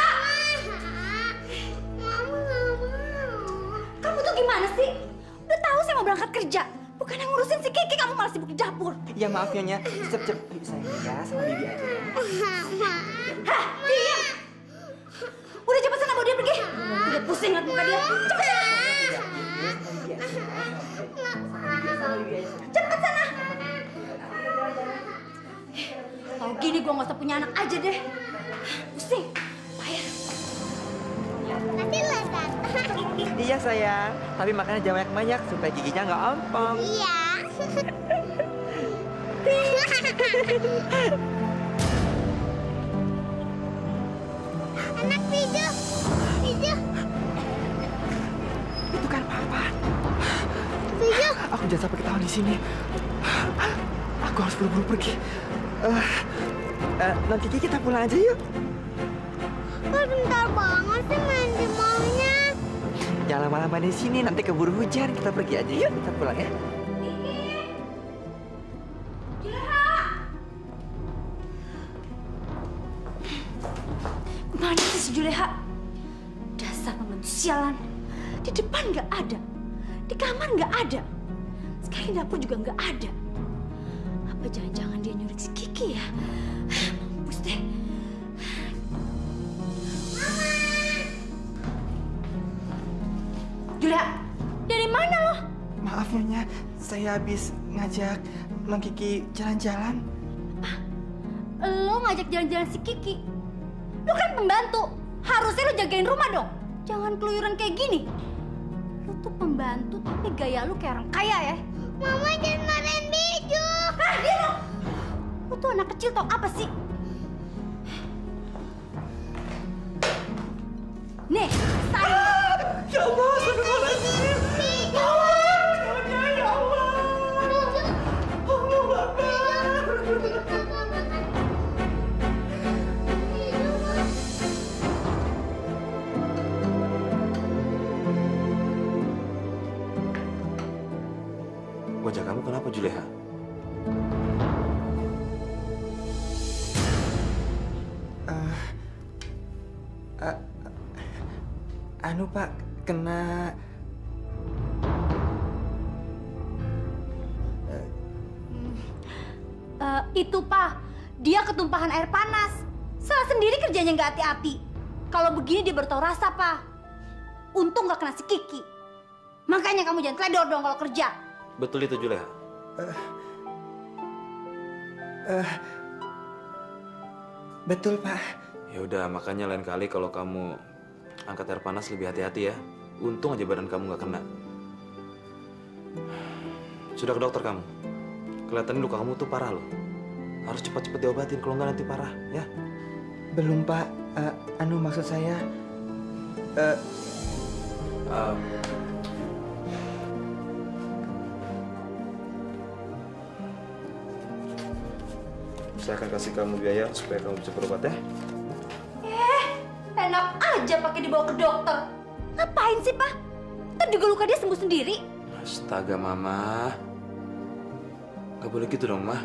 Kamu tuh gimana sih? Udah tahu saya mau berangkat kerja. Bukan yang ngurusin si Kiki, kamu malah sibuk di dapur. Ya maaf Nyonya, cep-cep. Sayang ya, sama Bibi aja. Hah, diam! Udah cepet sana, bawa dia pergi. Udah pusing liat muka dia. Cepet sana! Cepet sana! Kalau gini gue nggak usah punya anak aja deh. Pusing. Payah. Nanti lesan. Iya sayang, tapi makannya jangan banyak-banyak supaya giginya nggak ompong. Iya. Anak Pijo, Pijo. Itu kan Papa. Pijo. Aku jangan sampai ketahuan di sini. Aku harus buru-buru pergi. Nanti kita pulang aja yuk. Kok bentar banget sih main di mallnya? Jangan lama-lama di sini, nanti keburu hujan. Kita pergi aja yuk, kita pulang ya. Mana sih si Juleha? Dasar pembantu sialan. Di depan nggak ada, di kamar nggak ada, sekarang di dapur juga nggak ada. Apa jangan-jangan dia nyurik si Kiki ya? Mampus deh. Juleha, dari mana lo? Maaf Nyonya, saya habis ngajak Nong Kiki jalan-jalan. Lo ngajak jalan-jalan si Kiki? Lo kan pembantu, harusnya lo jagain rumah dong. Jangan keluyuran kayak gini. Lo tuh pembantu tapi gaya lo kayak orang kaya ya. Mama jangan marahin Biju. Hah, dia lo tuh anak kecil tau apa sih? Nih, saya. Ya Allah, astagfirullahaladzim. Ya Allah, ya Allah. Allah Akbar. Wajah kamu kenapa, Juleha? Anu Pak, kena... Itu Pak, dia ketumpahan air panas. Salah sendiri kerjanya nggak hati-hati. Kalau begini dia bertahu rasa Pak. Untung nggak kena si Kiki. Makanya kamu jangan teledor dong kalau kerja. Betul itu, Juleha? Betul Pak. Ya udah, makanya lain kali kalau kamu angkat air panas lebih hati-hati ya. Untung aja badan kamu nggak kena. Sudah ke dokter kamu? Kelihatannya luka kamu tuh parah loh. Harus cepat-cepat diobatin, kalau nggak nanti parah, ya? Belum Pak. Anu maksud saya... Saya akan kasih kamu biaya supaya kamu bisa berobat ya. Enak aja pakai dibawa ke dokter. Ngapain sih Pak? Ntar juga luka dia sembuh sendiri. Astaga, Mama. Gak boleh gitu dong, Mah.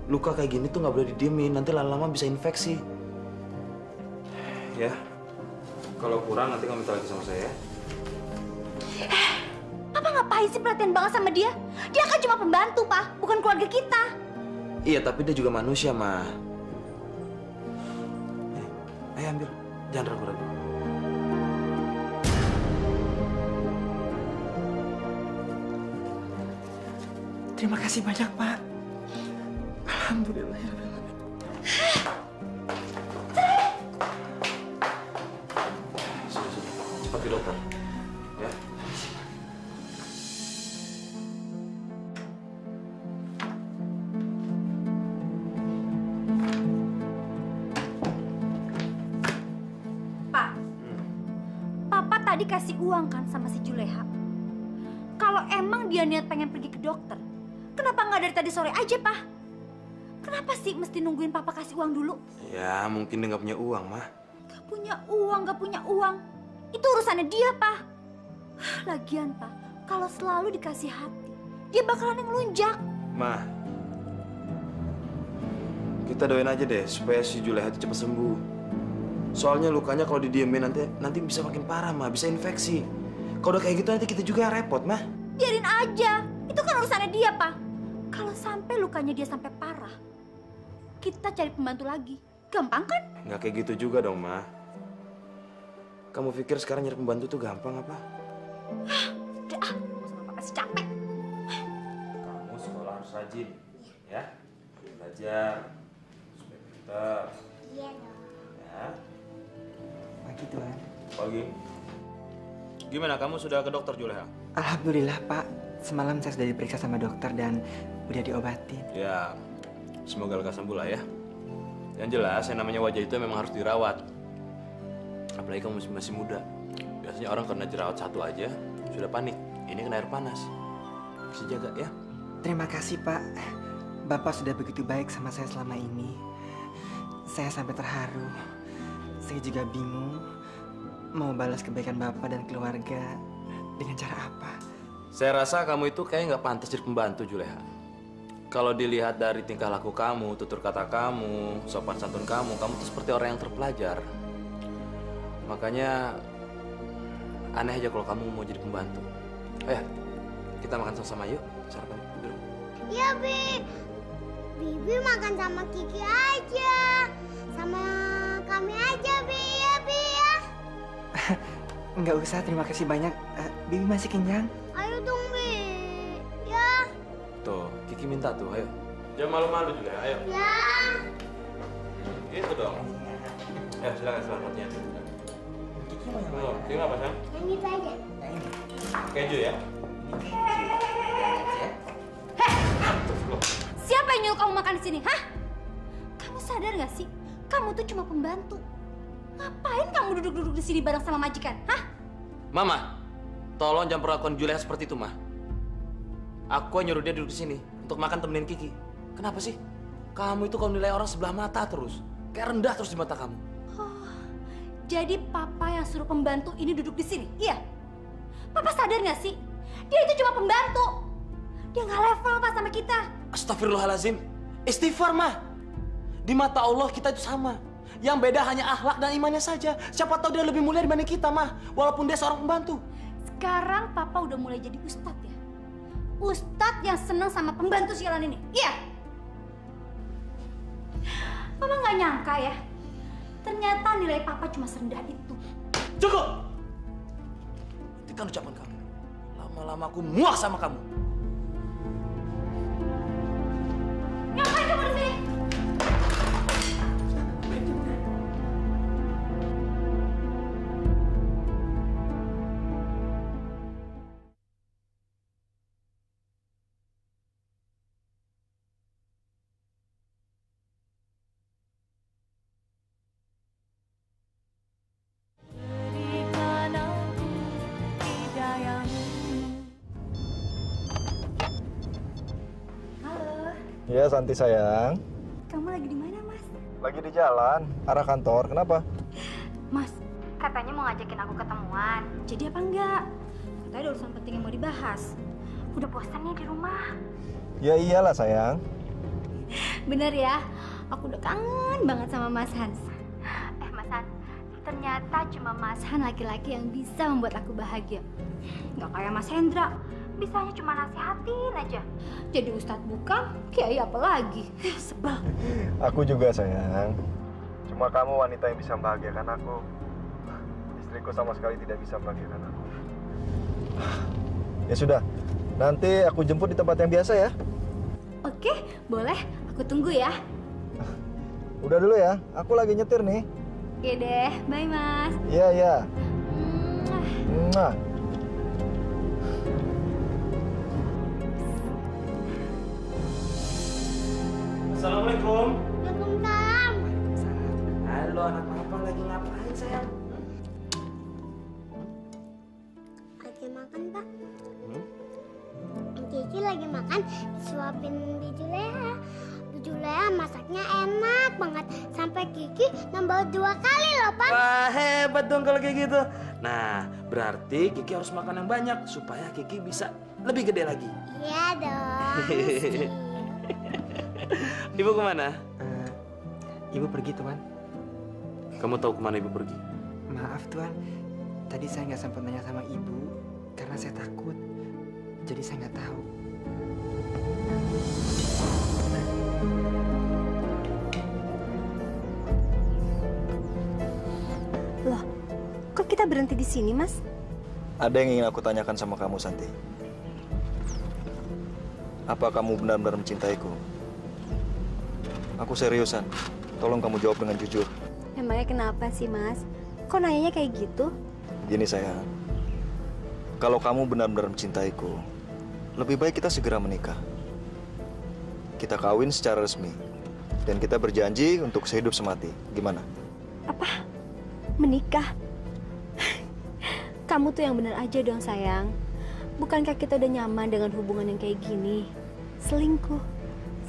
Luka kayak gini tuh gak boleh didiemin, nanti lama-lama bisa infeksi. Ya, kalau kurang nanti kamu minta lagi sama saya ya. Papa ngapain sih perhatian banget sama dia? Dia kan cuma pembantu, Pak, bukan keluarga kita. Iya, tapi dia juga manusia, Mah. Ayo ambil, jangan ragu-ragu. Terima kasih banyak, Pak. Alhamdulillah. Sudah. Cepat ke dokter. Ya. Pak, Papa tadi kasih uang kan sama si Juleha. Kalau emang dia niat pengen pergi ke dokter, kenapa nggak dari tadi sore aja, Pak? Kenapa sih mesti nungguin Papa kasih uang dulu? Ya, mungkin dia nggak punya uang, Mah. Gak punya uang. Itu urusannya dia, Pak. Lagian, Pak, kalau selalu dikasih hati, dia bakalan ngelunjak. Mah, kita doain aja deh supaya si Juleha itu cepat sembuh. Soalnya lukanya kalau didiemin nanti bisa makin parah, Mah. Bisa infeksi. Kalau udah kayak gitu nanti kita juga repot, Mah. Biarin aja. Itu kan urusannya dia, Pak. Kalau sampai lukanya dia sampai parah, kita cari pembantu lagi. Gampang kan? Nggak kayak gitu juga dong, Mah. Kamu pikir sekarang nyari pembantu tuh gampang apa? Udah ah, sama Papa sih capek. Kamu sekolah harus rajin, ya. Belajar, supaya pintar. Iya dong. Ya. Pagi, Tuhan. Pagi. Gimana, kamu sudah ke dokter, Juleha? Alhamdulillah, Pak. Semalam saya sudah diperiksa sama dokter dan udah diobatin. Ya, semoga lekas sembuh lah ya. Yang jelas, yang namanya wajah itu memang harus dirawat. Apalagi kamu masih muda. Biasanya orang kena jerawat satu aja, sudah panik. Ini kena air panas. Harus dijaga ya. Terima kasih, Pak. Bapak sudah begitu baik sama saya selama ini. Saya sampai terharu. Saya juga bingung mau balas kebaikan Bapak dan keluarga dengan cara apa. Saya rasa kamu itu kayak nggak pantas jadi pembantu, Juleha. Kalau dilihat dari tingkah laku kamu, tutur kata kamu, sopan santun kamu tuh seperti orang yang terpelajar. Makanya aneh aja kalau kamu mau jadi pembantu. Ayo, kita makan sama-sama yuk. Sarapan dulu. Iya, Bi. Bibi makan sama Kiki aja. Sama kami aja, Bi. Iya, Bi ya. Nggak usah, terima kasih banyak. Bibi masih kenyang. Ayo dong, Bi. Ya. Tuh, Kiki minta tuh, ayo. Jangan malu-malu juga, ayo. Ya. Gitu dong. Ya, silakan selamatnya. Oh, tinggal apa, Sam? Yang itu aja. Keju ya? Siapa yang nyuruh kamu makan di sini, hah? Kamu sadar gak sih? Kamu tuh cuma pembantu. Ngapain kamu duduk-duduk di sini bareng sama majikan? Hah? Mama, tolong jangan perlakuan Juleha seperti itu, Ma. Aku yang nyuruh dia duduk di sini untuk makan temenin Kiki. Kenapa sih? Kamu itu kalau nilai orang sebelah mata terus. Kayak rendah terus di mata kamu. Oh, jadi papa yang suruh pembantu ini duduk di sini, iya? Papa sadar nggak sih? Dia itu cuma pembantu. Dia nggak level Pak sama kita. Astagfirullahalazim. Istighfar, Ma. Di mata Allah kita itu sama. Yang beda hanya akhlak dan imannya saja. Siapa tahu dia lebih mulia dibanding kita, Ma. Walaupun dia seorang pembantu. Sekarang papa udah mulai jadi ustadz ya? Ustadz yang senang sama pembantu sialan ini, iya? Mama nggak nyangka ya. Ternyata nilai papa cuma serendah itu. Cukup! Hentikan ucapan kamu. Lama-lama aku muak sama kamu. Ngapain kamu di sini? Ya, Santi sayang. Kamu lagi di mana, Mas? Lagi di jalan, arah kantor. Kenapa? Mas, katanya mau ngajakin aku ketemuan. Jadi apa enggak? Katanya ada urusan penting yang mau dibahas. Udah bosan nih di rumah. Ya iyalah sayang. Bener ya, aku udah kangen banget sama Mas Hans. Mas Hans, ternyata cuma Mas Hans laki-laki yang bisa membuat aku bahagia. Nggak kayak Mas Hendra, bisanya cuma nasihatin aja. Jadi Ustadz bukan, kiai apa lagi? Sebel. Aku juga sayang. Cuma kamu wanita yang bisa membahagiakan aku. Istriku sama sekali tidak bisa membahagiakan aku. Ya sudah, nanti aku jemput di tempat yang biasa ya. Oke, boleh. Aku tunggu ya. Udah dulu ya, aku lagi nyetir nih. Oke deh, bye Mas. Iya, iya. Mwah. Assalamualaikum. Waalaikumsalam. Halo anak papa, lagi ngapain sayang? Lagi makan, Pak. Kiki lagi makan, disuapin Bu Juleha. Bu Juleha masaknya enak banget. Sampai Kiki nambah 2 kali loh, Pak. Wah, hebat dong kalau kayak gitu. Nah, berarti Kiki harus makan yang banyak supaya Kiki bisa lebih gede lagi. Iya dong. Ibu kemana? Ibu pergi, Tuan. Kamu tahu kemana ibu pergi? Maaf, Tuan. Tadi saya nggak sempat nanya sama ibu karena saya takut. Jadi saya nggak tahu. Loh, kok kita berhenti di sini, Mas? Ada yang ingin aku tanyakan sama kamu, Santi. Apa kamu benar-benar mencintaiku? Aku seriusan. Tolong kamu jawab dengan jujur. Emangnya kenapa sih, Mas? Kok nanyanya kayak gitu? Gini sayang, kalau kamu benar-benar mencintaiku, lebih baik kita segera menikah. Kita kawin secara resmi, dan kita berjanji untuk sehidup semati. Gimana? Apa? Menikah? Kamu tuh yang benar aja dong, sayang. Bukankah kita udah nyaman dengan hubungan yang kayak gini? Selingkuh.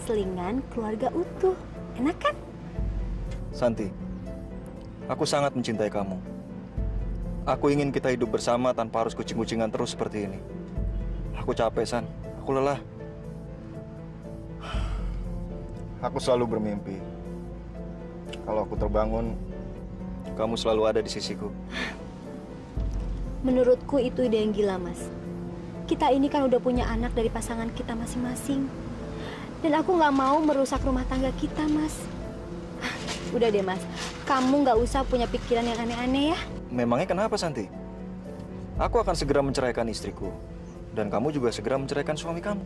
Selingan keluarga utuh. Enak kan? Santi, aku sangat mencintai kamu. Aku ingin kita hidup bersama tanpa harus kucing-kucingan terus seperti ini. Aku capek, San. Aku lelah. Aku selalu bermimpi. Kalau aku terbangun, kamu selalu ada di sisiku. Menurutku itu ide yang gila, Mas. Kita ini kan udah punya anak dari pasangan kita masing-masing. Dan aku nggak mau merusak rumah tangga kita, Mas. Udah deh, Mas. Kamu nggak usah punya pikiran yang aneh-aneh ya. Memangnya kenapa, Santi? Aku akan segera menceraikan istriku. Dan kamu juga segera menceraikan suami kamu.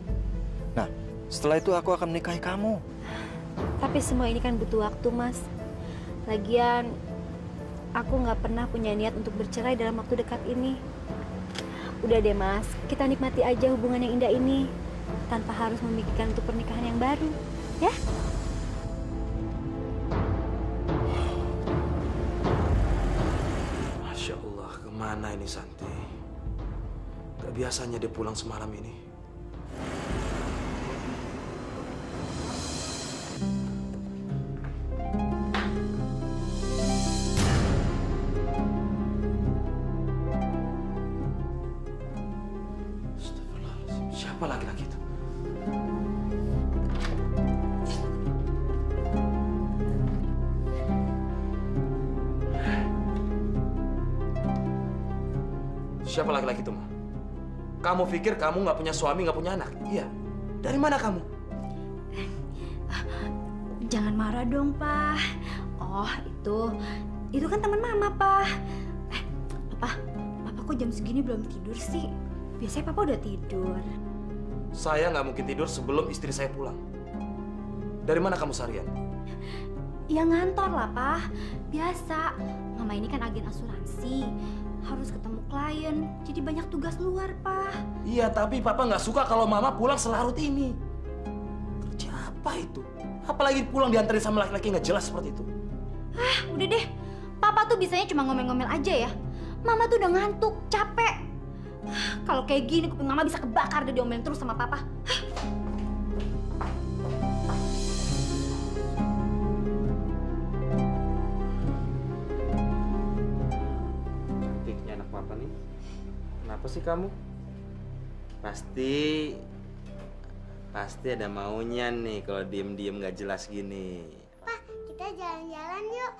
Nah, setelah itu aku akan menikahi kamu. Tapi semua ini kan butuh waktu, Mas. Lagian, aku nggak pernah punya niat untuk bercerai dalam waktu dekat ini. Udah deh, Mas. Kita nikmati aja hubungan yang indah ini. Tanpa harus memikirkan untuk pernikahan yang baru. Ya? Gimana ini Santi? Gak biasanya dia pulang semalam ini. Astagfirullahaladzim, siapa laki-laki itu? Siapa laki-laki itu, Ma? Kamu pikir kamu nggak punya suami, nggak punya anak? Iya. Dari mana kamu? Jangan marah dong, Pak. Oh, itu kan teman Mama, Pak. Papa kok jam segini belum tidur sih? Biasanya Papa udah tidur. Saya nggak mungkin tidur sebelum istri saya pulang. Dari mana kamu seharian? Ya ngantor lah, Pak. Biasa. Mama ini kan agen asuransi. Harus ketemu klien, jadi banyak tugas luar, Pak. Iya, tapi Papa nggak suka kalau Mama pulang selarut ini. Kerja apa itu? Apalagi pulang diantarin sama laki-laki nggak jelas seperti itu. Udah deh. Papa tuh bisanya cuma ngomel-ngomel aja ya. Mama tuh udah ngantuk, capek. Kalau kayak gini, kuping Mama bisa kebakar deh diomelin terus sama Papa. Apa nih? Kenapa sih kamu? Pasti ada maunya nih kalau diem-diem nggak jelas gini. Pak, kita jalan-jalan yuk.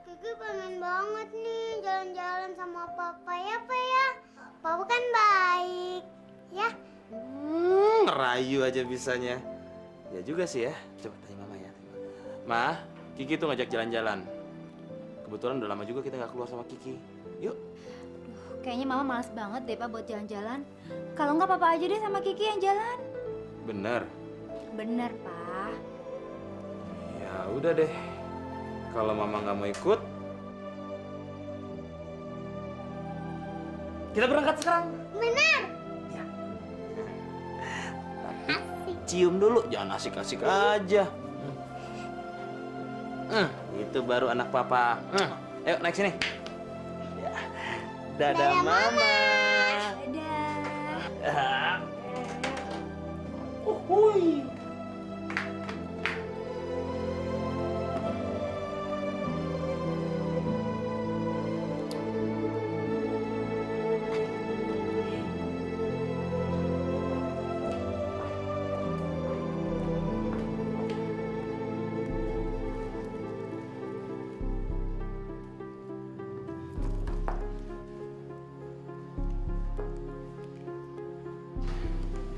Kiki pengen banget nih jalan-jalan sama Papa ya, Pak ya. Papa kan baik, ya. Ngerayu aja bisanya. Ya juga sih ya. Coba tanya Mama ya. Ma, Kiki tuh ngajak jalan-jalan. Kebetulan udah lama juga kita nggak keluar sama Kiki. Yuk. Kayaknya Mama malas banget deh, Pak, buat jalan-jalan. Kalau nggak Papa aja deh sama Kiki yang jalan. Bener. Bener, Pak. Ya udah deh. Kalau Mama nggak mau ikut, kita berangkat sekarang. Bener. Cium dulu, jangan asik-asik aja. Itu baru anak Papa. Ayo naik sini. Dadah, Mama. Dadah. Uhuy.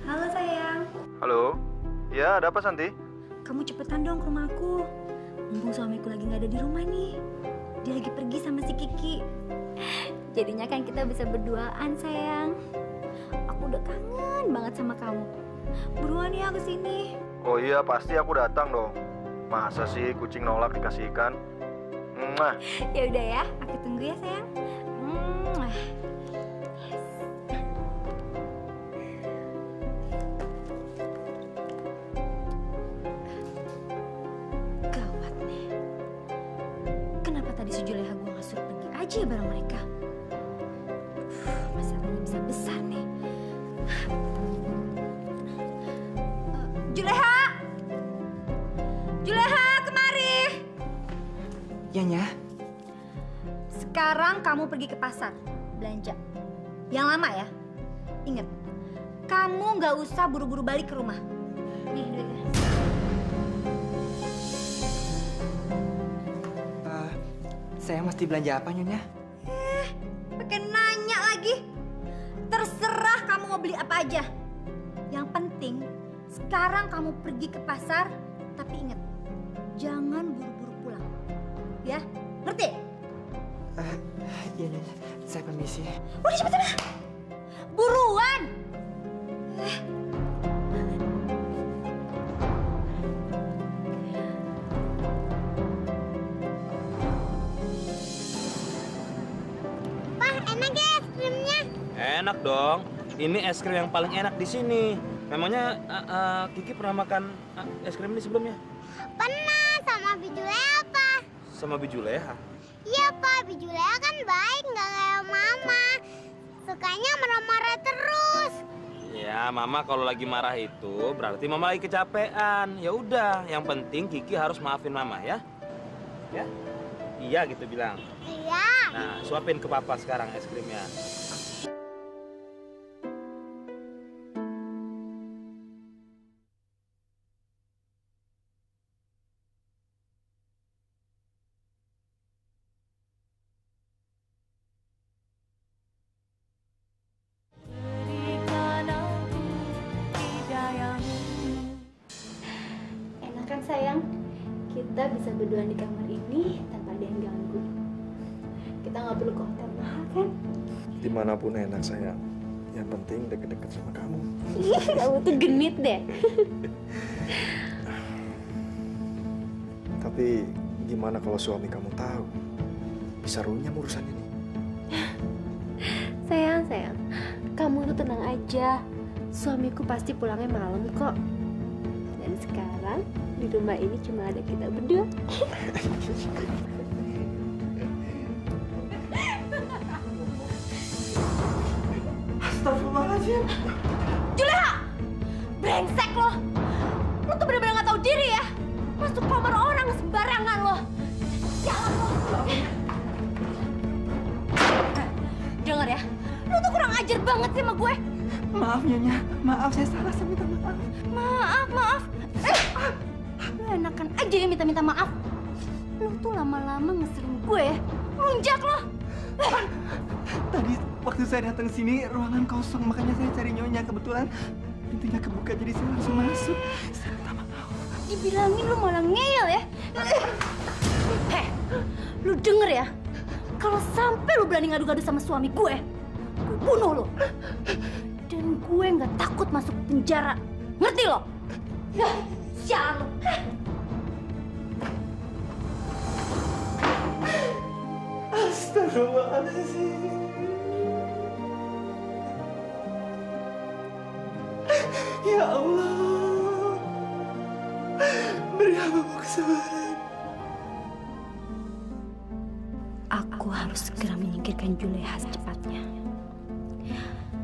Halo, sayang. Halo, ya ada apa Santi? Kamu cepetan dong ke rumahku. Mumpung suamiku lagi nggak ada di rumah nih. Dia lagi pergi sama si Kiki. Jadinya kan kita bisa berduaan, sayang. Aku udah kangen banget sama kamu. Buruan ya ke sini. Oh iya, pasti aku datang dong. Masa sih kucing nolak dikasih ikan? Ya udah ya, aku tunggu ya, sayang. Gawat nih. Kenapa tadi si Juleha gue nggak suruh pergi aja ya bareng mereka? Masalahnya bisa besar nih. Juleha! Juleha, kemari! Ya, Nya. Sekarang kamu pergi ke pasar, belanja. Yang lama ya. Ingat, kamu nggak usah buru-buru balik ke rumah. Nih, duitnya. Saya mesti belanja apa, Nyonya? Pakai nanya lagi. Terserah kamu mau beli apa aja. Yang penting, sekarang kamu pergi ke pasar, tapi ingat, jangan buru-buru pulang. Ya, ngerti? Iya, Nyonya. Saya permisi. Udah cepet sana. Buruan. Pak, enak ya es krimnya? Enak dong. Ini es krim yang paling enak di sini. Memangnya Kiki pernah makan es krim ini sebelumnya? Pernah, sama Bi Juleha, Pak. Sama Bi Juleha? Iya, Pak. Bi Juleha kan baik, nggak kayak Mama. sukanya marah-marah terus. Ya, Mama kalau lagi marah itu berarti Mama lagi kecapean. Ya udah, yang penting Kiki harus maafin Mama ya. Ya? Iya gitu bilang. Iya. Nah, suapin ke Papa sekarang es krimnya. Enak kan sayang? Kita bisa berdua di kamar ini tanpa ada yang ganggu. Kita nggak perlu ke hotel mahal kan? Dimanapun enak sayang. Yang penting deket-deket sama kamu. Ih, kamu tuh genit deh. Tapi gimana kalau suami kamu tahu? Bisa runyam urusannya nih. Sayang, kamu tuh tenang aja. Suamiku pasti pulangnya malam kok. Dan sekarang di rumah ini cuma ada kita berdua. Astagfirullahaladzim. Juleha! Brengsek lo! Lo tuh bener-bener gak tahu diri ya? Masuk kamar orang sembarangan lo. Jalan lo. Dengar ya, lo tuh kurang ajar banget sih sama gue. Maaf Nyonya, maaf saya salah, saya minta maaf. Maaf. Lo enakan aja ya minta-minta maaf. Lo tuh lama-lama ngeselin gue ya. Lunjak lo. Tadi waktu saya datang sini ruangan kosong, makanya saya cari Nyonya. Kebetulan pintunya kebuka jadi saya langsung masuk. Saya minta maaf. Dibilangin lu malah ngeyel ya. Heh, lu denger ya. Kalau sampai lu berani ngadu-ngadu sama suami gue bunuh lu. Dan gue nggak takut masuk penjara. Ngerti lo? Ya, sialan lu. Astagfirullahaladzim. Ya Allah, beri hambamu kesabaran. Aku harus segera menyingkirkan Juleha secepatnya.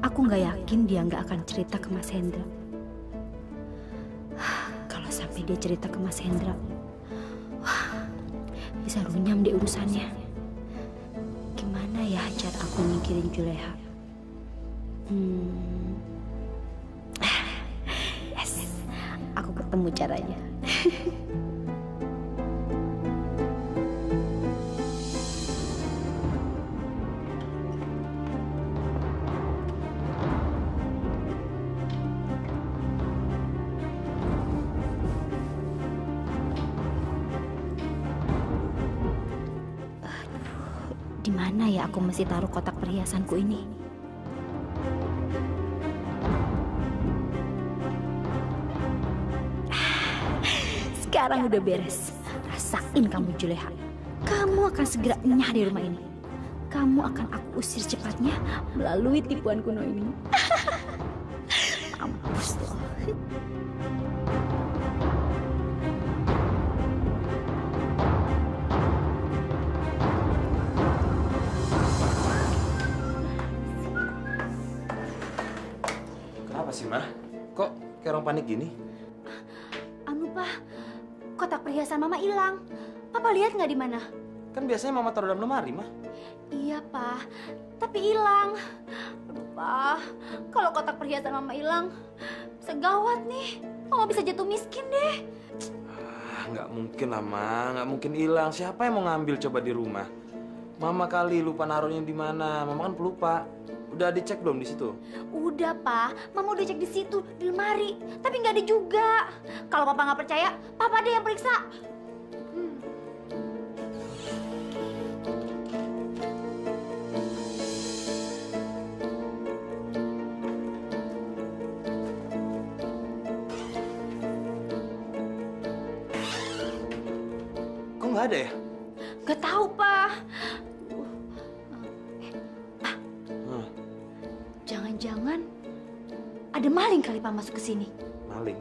Aku nggak yakin dia nggak akan cerita ke Mas Hendra. Kalau sampai dia cerita ke Mas Hendra, wah, bisa runyam deh urusannya. Gimana ya cara aku nyingkirin Juleha? Yes, aku ketemu caranya. Di mana ya aku mesti taruh kotak perhiasanku ini? Sekarang udah beres. Rasain kamu Juleha. Kamu akan segera enyah di rumah ini. Kamu akan aku usir cepatnya melalui tipuan kuno ini. Mampus loh. Kenapa sih, Mah? Kok kayak orang panik gini? Anu, Pak, kotak perhiasan Mama hilang. Papa lihat nggak di mana? Kan biasanya Mama taruh dalam lemari, Mah. Iya, Pak. Tapi hilang. Aduh, Pak. Kalau kotak perhiasan Mama hilang, bisa gawat nih. Mama bisa jatuh miskin deh. Nggak mungkin lah, Ma. Nggak mungkin hilang. Siapa yang mau ngambil coba di rumah? Mama kali lupa naruhnya di mana. Mama kan pelupa. Udah dicek belum di situ? Udah, Pak. Mama udah cek di situ, di lemari. Tapi nggak ada juga. Kalau Papa nggak percaya, Papa deh yang periksa. Kok nggak ada ya? Gak tahu, Pak. Jangan-jangan ada maling kali Pak masuk ke sini. Maling?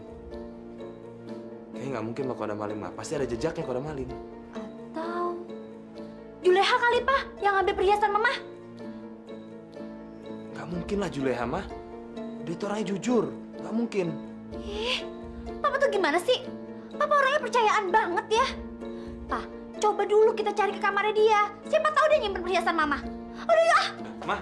Kayaknya nggak mungkin loh kalau ada maling, Mah. Pasti ada jejaknya kalau ada maling. Atau Juleha kali, Pak, yang ambil perhiasan Mama. Nggak mungkin lah Juleha, mah. Dia tuh orangnya jujur. Nggak mungkin. Ih, Papa tuh gimana sih? Papa orangnya percayaan banget ya. Pa, coba dulu kita cari ke kamarnya dia. Siapa tahu dia nyimpen perhiasan Mama. Udah yuk ah. Ma.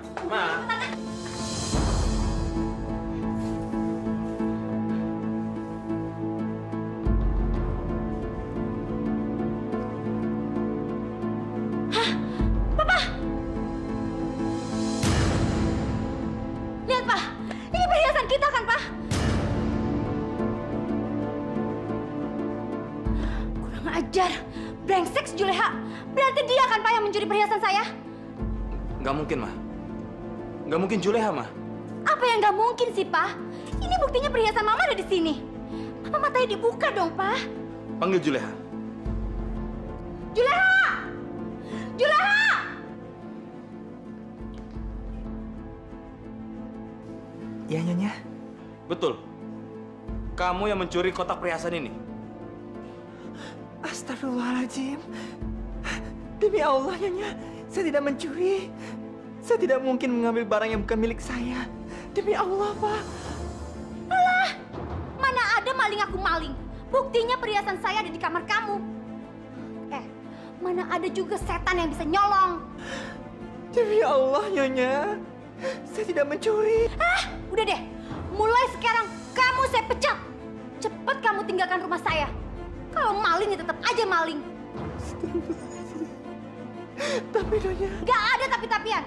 Hah? Papa! Lihat, Pa. Ini perhiasan kita kan, Pa? Kurang ajar. Brengsek si Juleha. Berarti dia kan, Pa, yang mencuri perhiasan saya? Nggak mungkin, Ma. Nggak mungkin Juleha, Ma. Apa yang nggak mungkin sih, Pa? Ini buktinya perhiasan Mama ada di sini. Papa matanya dibuka dong, Pa. Panggil Juleha. Juleha! Juleha! Iya, Nyonya. Betul. Kamu yang mencuri kotak perhiasan ini. Astagfirullahaladzim. Demi Allah, Nyonya, saya tidak mencuri. Saya tidak mungkin mengambil barang yang bukan milik saya. Demi Allah, Pak. Alah, mana ada maling aku maling. Buktinya perhiasan saya ada di kamar kamu. Mana ada juga setan yang bisa nyolong. Demi Allah, Nyonya, saya tidak mencuri. Ah, udah deh. Mulai sekarang kamu saya pecat. Cepat kamu tinggalkan rumah saya. Kalau maling ya tetap aja maling. Tapi Nyonya. Gak ada tapi-tapian.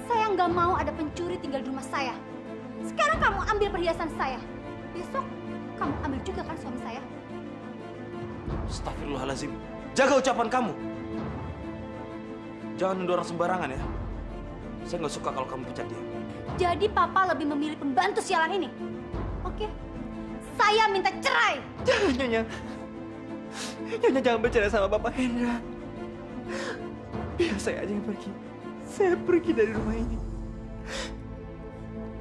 Saya nggak mau ada pencuri tinggal di rumah saya. Sekarang kamu ambil perhiasan saya. Besok kamu ambil juga kan suami saya. Astagfirullahaladzim. Jaga ucapan kamu. Jangan nuduh orang sembarangan ya. Saya nggak suka kalau kamu pecat dia. Jadi Papa lebih memilih pembantu sialan ini. Oke. Saya minta cerai. Jangan, Nyonya. Nyonya jangan bercerai sama Bapak Hendra. Biar saya aja yang pergi. Saya pergi dari rumah ini.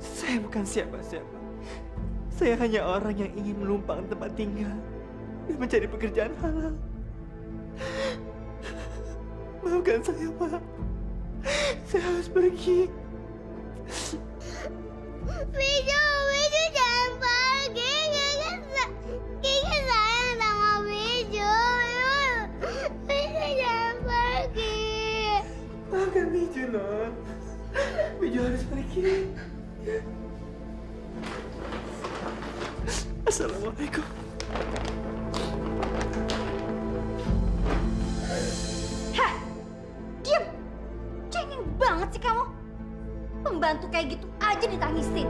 Saya bukan siapa-siapa. Saya hanya orang yang ingin menumpang tempat tinggal dan mencari pekerjaan halal. Maafkan saya, Pak. Saya harus pergi. Bijo jangan pergi. Kiki sayang sama Bijo. Bijo jangan pergi. Maafkan Bijo, Non. Bijo harus pergi. Assalamualaikum. Heh, diam. Cengeng banget sih kamu. Pembantu kayak gitu aja ditangisin.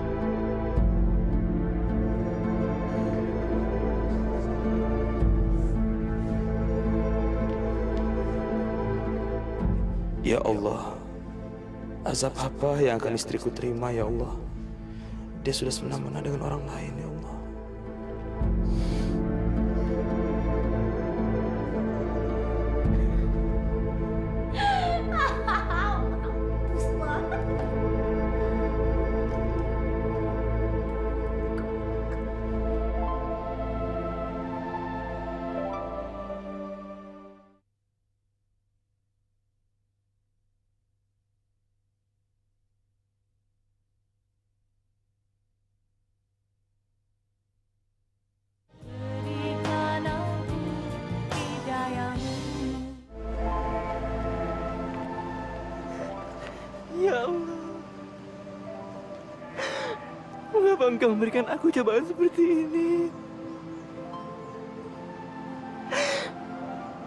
Ya Allah, azab apa yang akan istriku terima ya Allah? Dia sudah semena-mena dengan orang lain ya Allah. Ya Allah, mengapa Engkau memberikan aku cobaan seperti ini?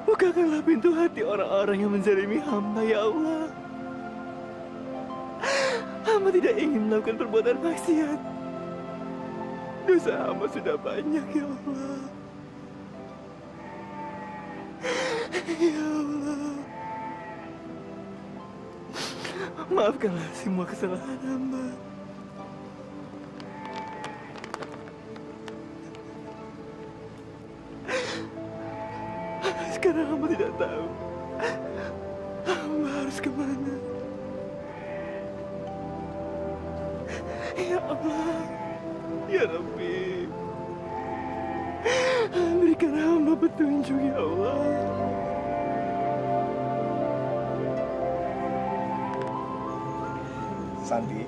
Bukakanlah pintu hati orang-orang yang menzalimi hamba, ya Allah. Hamba tidak ingin melakukan perbuatan maksiat. Dosa hamba sudah banyak, ya Allah. Ya Allah. Maafkanlah semua kesalahan hamba. Sekarang hamba tidak tahu hamba harus kemana. Ya Allah, ya Rabbi, berikan hamba petunjuk ya Allah. Santi,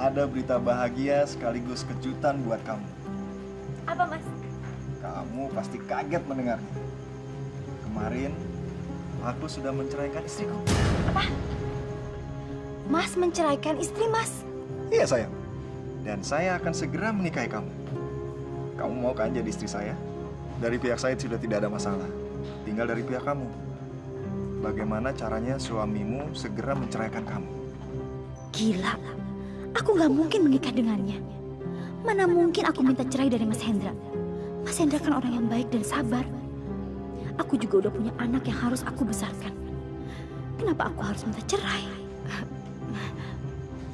Ada berita bahagia sekaligus kejutan buat kamu. Apa, Mas? Kamu pasti kaget mendengarnya. Kemarin, aku sudah menceraikan istriku. Apa? Mas menceraikan istri Mas? Iya, sayang. Dan saya akan segera menikahi kamu. Kamu mau kan jadi istri saya? Dari pihak saya sudah tidak ada masalah. Tinggal dari pihak kamu. Bagaimana caranya suamimu segera menceraikan kamu? Gila. Aku nggak mungkin menikah dengannya. Mana mungkin aku minta cerai dari Mas Hendra. Mas Hendra kan orang yang baik dan sabar. Aku juga udah punya anak yang harus aku besarkan. Kenapa aku harus minta cerai?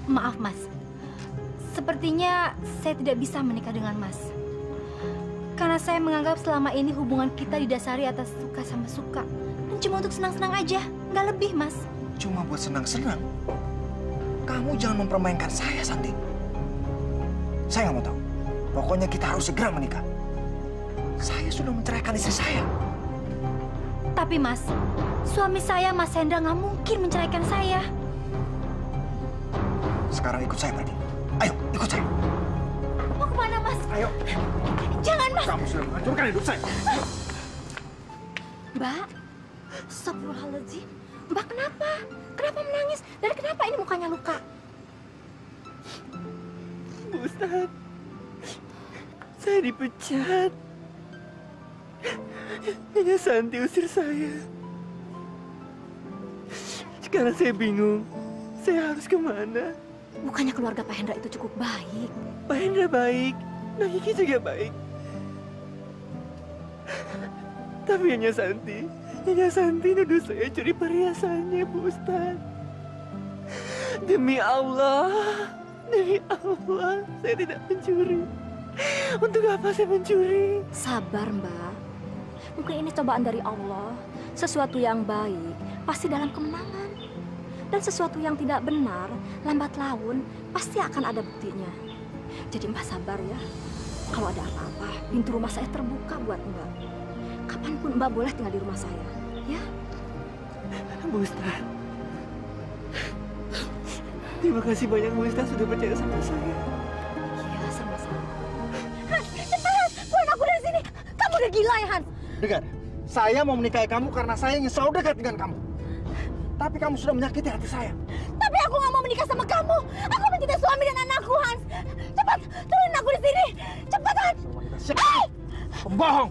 Maaf, Mas. Sepertinya saya tidak bisa menikah dengan Mas. Karena saya menganggap selama ini hubungan kita didasari atas suka sama suka. Dan cuma untuk senang-senang aja, nggak lebih, Mas. Cuma buat senang-senang? Kamu jangan mempermainkan saya, Santi. Saya nggak mau tahu. Pokoknya kita harus segera menikah. Saya sudah menceraikan istri saya. Tapi, Mas, suami saya, Mas Hendra, nggak mungkin menceraikan saya. Sekarang ikut saya pergi. Ayo, ikut saya. Mau kemana, Mas? Ayo. Jangan, Mas. Kamu sudah menghancurkan hidup saya. Mbak, astagfirullahaladzim. Mbak, kenapa? Kenapa menangis? Dan kenapa ini mukanya luka? Bu Ustadz, saya dipecat. Nyonya Santi usir saya. Sekarang saya bingung. Saya harus kemana? Bukannya keluarga Pak Hendra itu cukup baik? Pak Hendra baik, Nang Kiki juga baik. Tapi Nyonya Santi nuduh saya curi perhiasannya, Bu Ustadz. Demi Allah, saya tidak mencuri. Untuk apa saya mencuri? Sabar, Mbak. Mungkin ini cobaan dari Allah. Sesuatu yang baik pasti dalam kemenangan. Dan sesuatu yang tidak benar, lambat laun, pasti akan ada buktinya. Jadi Mbak sabar ya. Kalau ada apa-apa, pintu rumah saya terbuka buat Mbak. Kapanpun Mbak boleh tinggal di rumah saya, ya? Bu Ustadz, terima kasih banyak Bu Ustadz sudah percaya sama saya. Iya, sama-sama. Hans, keluar aku dari sini. Kamu udah gila ya, Hans? Dengar, saya mau menikahi kamu karena saya ingin selalu dekat dengan kamu. Tapi kamu sudah menyakiti hati saya. Tapi aku nggak mau menikah sama kamu. Aku mencintai suami dan anakku, Hans. Cepat, turunin aku di sini. Cepat, Hans. Pembohong.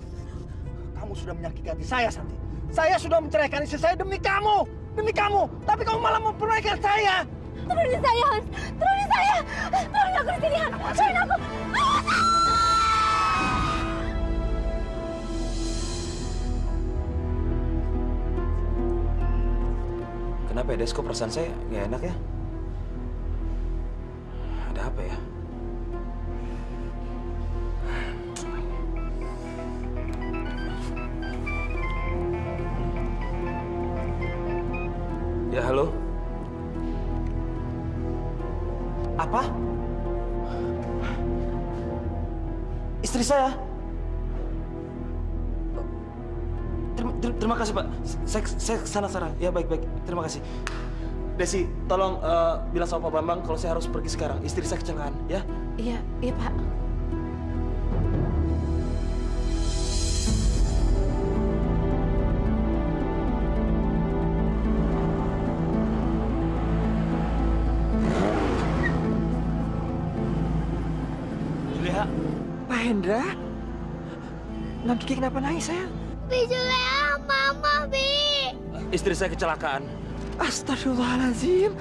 Kamu sudah menyakiti hati saya, Santi. Saya sudah menceraikan istri saya demi kamu. Demi kamu. Tapi kamu malah mempermainkan saya. Turunin saya, Hans. Turunin saya. Turunin aku di sini, Hans. Turunin aku. Kenapa ya, Des? Kok perasaan saya nggak enak ya? Ada apa ya? Ya, halo? Apa? Istri saya? Terima kasih, Pak. Saya kesana sekarang. Ya, baik. Terima kasih. Desi, tolong bilang sama Pak Bambang kalau saya harus pergi sekarang. Istri saya kecelakaan, ya? Iya, Pak. Julia. Pak Hendra? Nang Kiki kenapa nangis, sayang? Bi Juleha, Mama, Bi. Istri saya kecelakaan. Astagfirullahaladzim.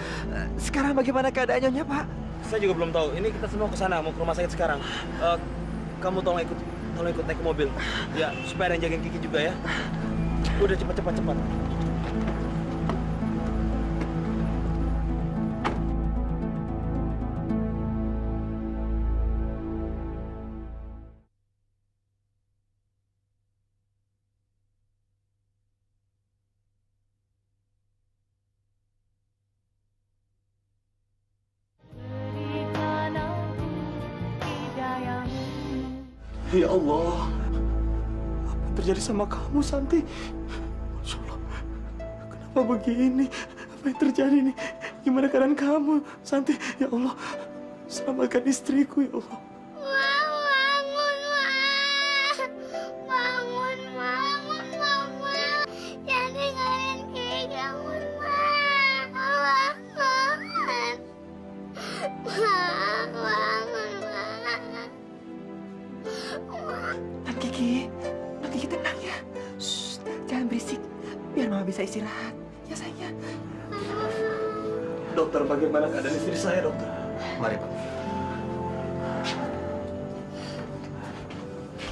Sekarang bagaimana keadaannya, Pak? Saya juga belum tahu. Ini kita semua ke sana, mau ke rumah sakit sekarang. Kamu tolong ikut naik ke mobil. Ya, supaya ada yang jagain Kiki juga ya. Udah cepat. Ya Allah, apa yang terjadi sama kamu, Santi? Masya Allah, kenapa begini? Apa yang terjadi nih? Gimana keadaan kamu, Santi? Ya Allah, Selamatkan istriku ya Allah. Bangun, Mama. Jangan tinggalin Kiki, bangun, Kiki tenang ya. Shh, jangan berisik. Biar Mama bisa istirahat. Ya sayangnya. Dokter, bagaimana keadaan istri saya, dokter? Mari, Pak.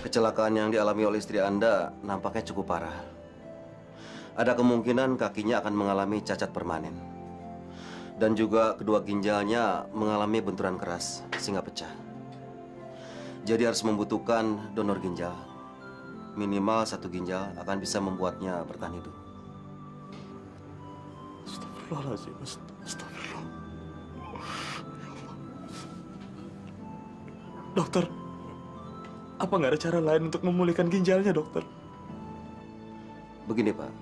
Kecelakaan yang dialami oleh istri Anda nampaknya cukup parah. Ada kemungkinan kakinya akan mengalami cacat permanen. Dan juga kedua ginjalnya mengalami benturan keras sehingga pecah. Jadi harus membutuhkan donor ginjal. Minimal 1 ginjal akan bisa membuatnya bertahan hidup. Astagfirullahaladzim, astagfirullah. Dokter, apa nggak ada cara lain untuk memulihkan ginjalnya, dokter? Begini, Pak.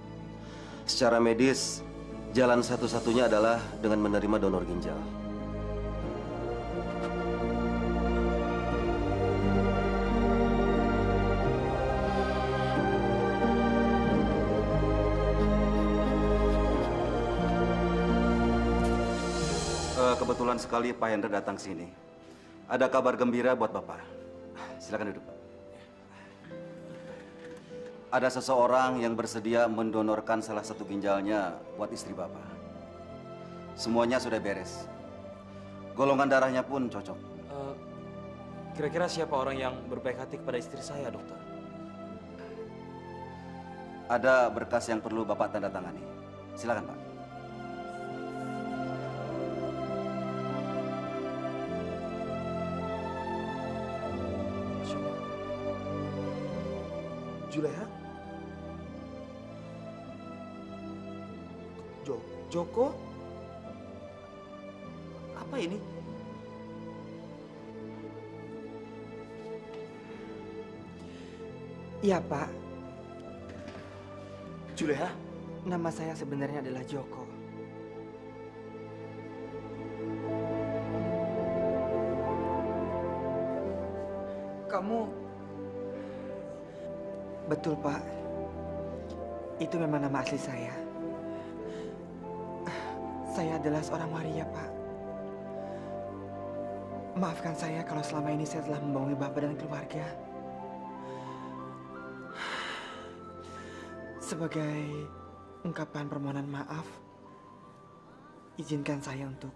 Secara medis, jalan satu-satunya adalah dengan menerima donor ginjal. Kebetulan sekali Pak Hendra datang sini. Ada kabar gembira buat Bapak. Silakan duduk, Pak. Ada seseorang yang bersedia mendonorkan salah satu ginjalnya buat istri Bapak. Semuanya sudah beres. Golongan darahnya pun cocok. Kira-kira siapa orang yang berbaik hati kepada istri saya, dokter? Ada berkas yang perlu Bapak tanda tangani. Silakan, Pak. Juleha? Joko? Apa ini? Iya, Pak. Juleha? Nama saya sebenarnya adalah Joko. Kamu... Betul, Pak. Itu memang nama asli saya. Saya adalah seorang waria, Pak. Maafkan saya kalau selama ini saya telah membohongi Bapak dan keluarga. Sebagai ungkapan permohonan maaf, izinkan saya untuk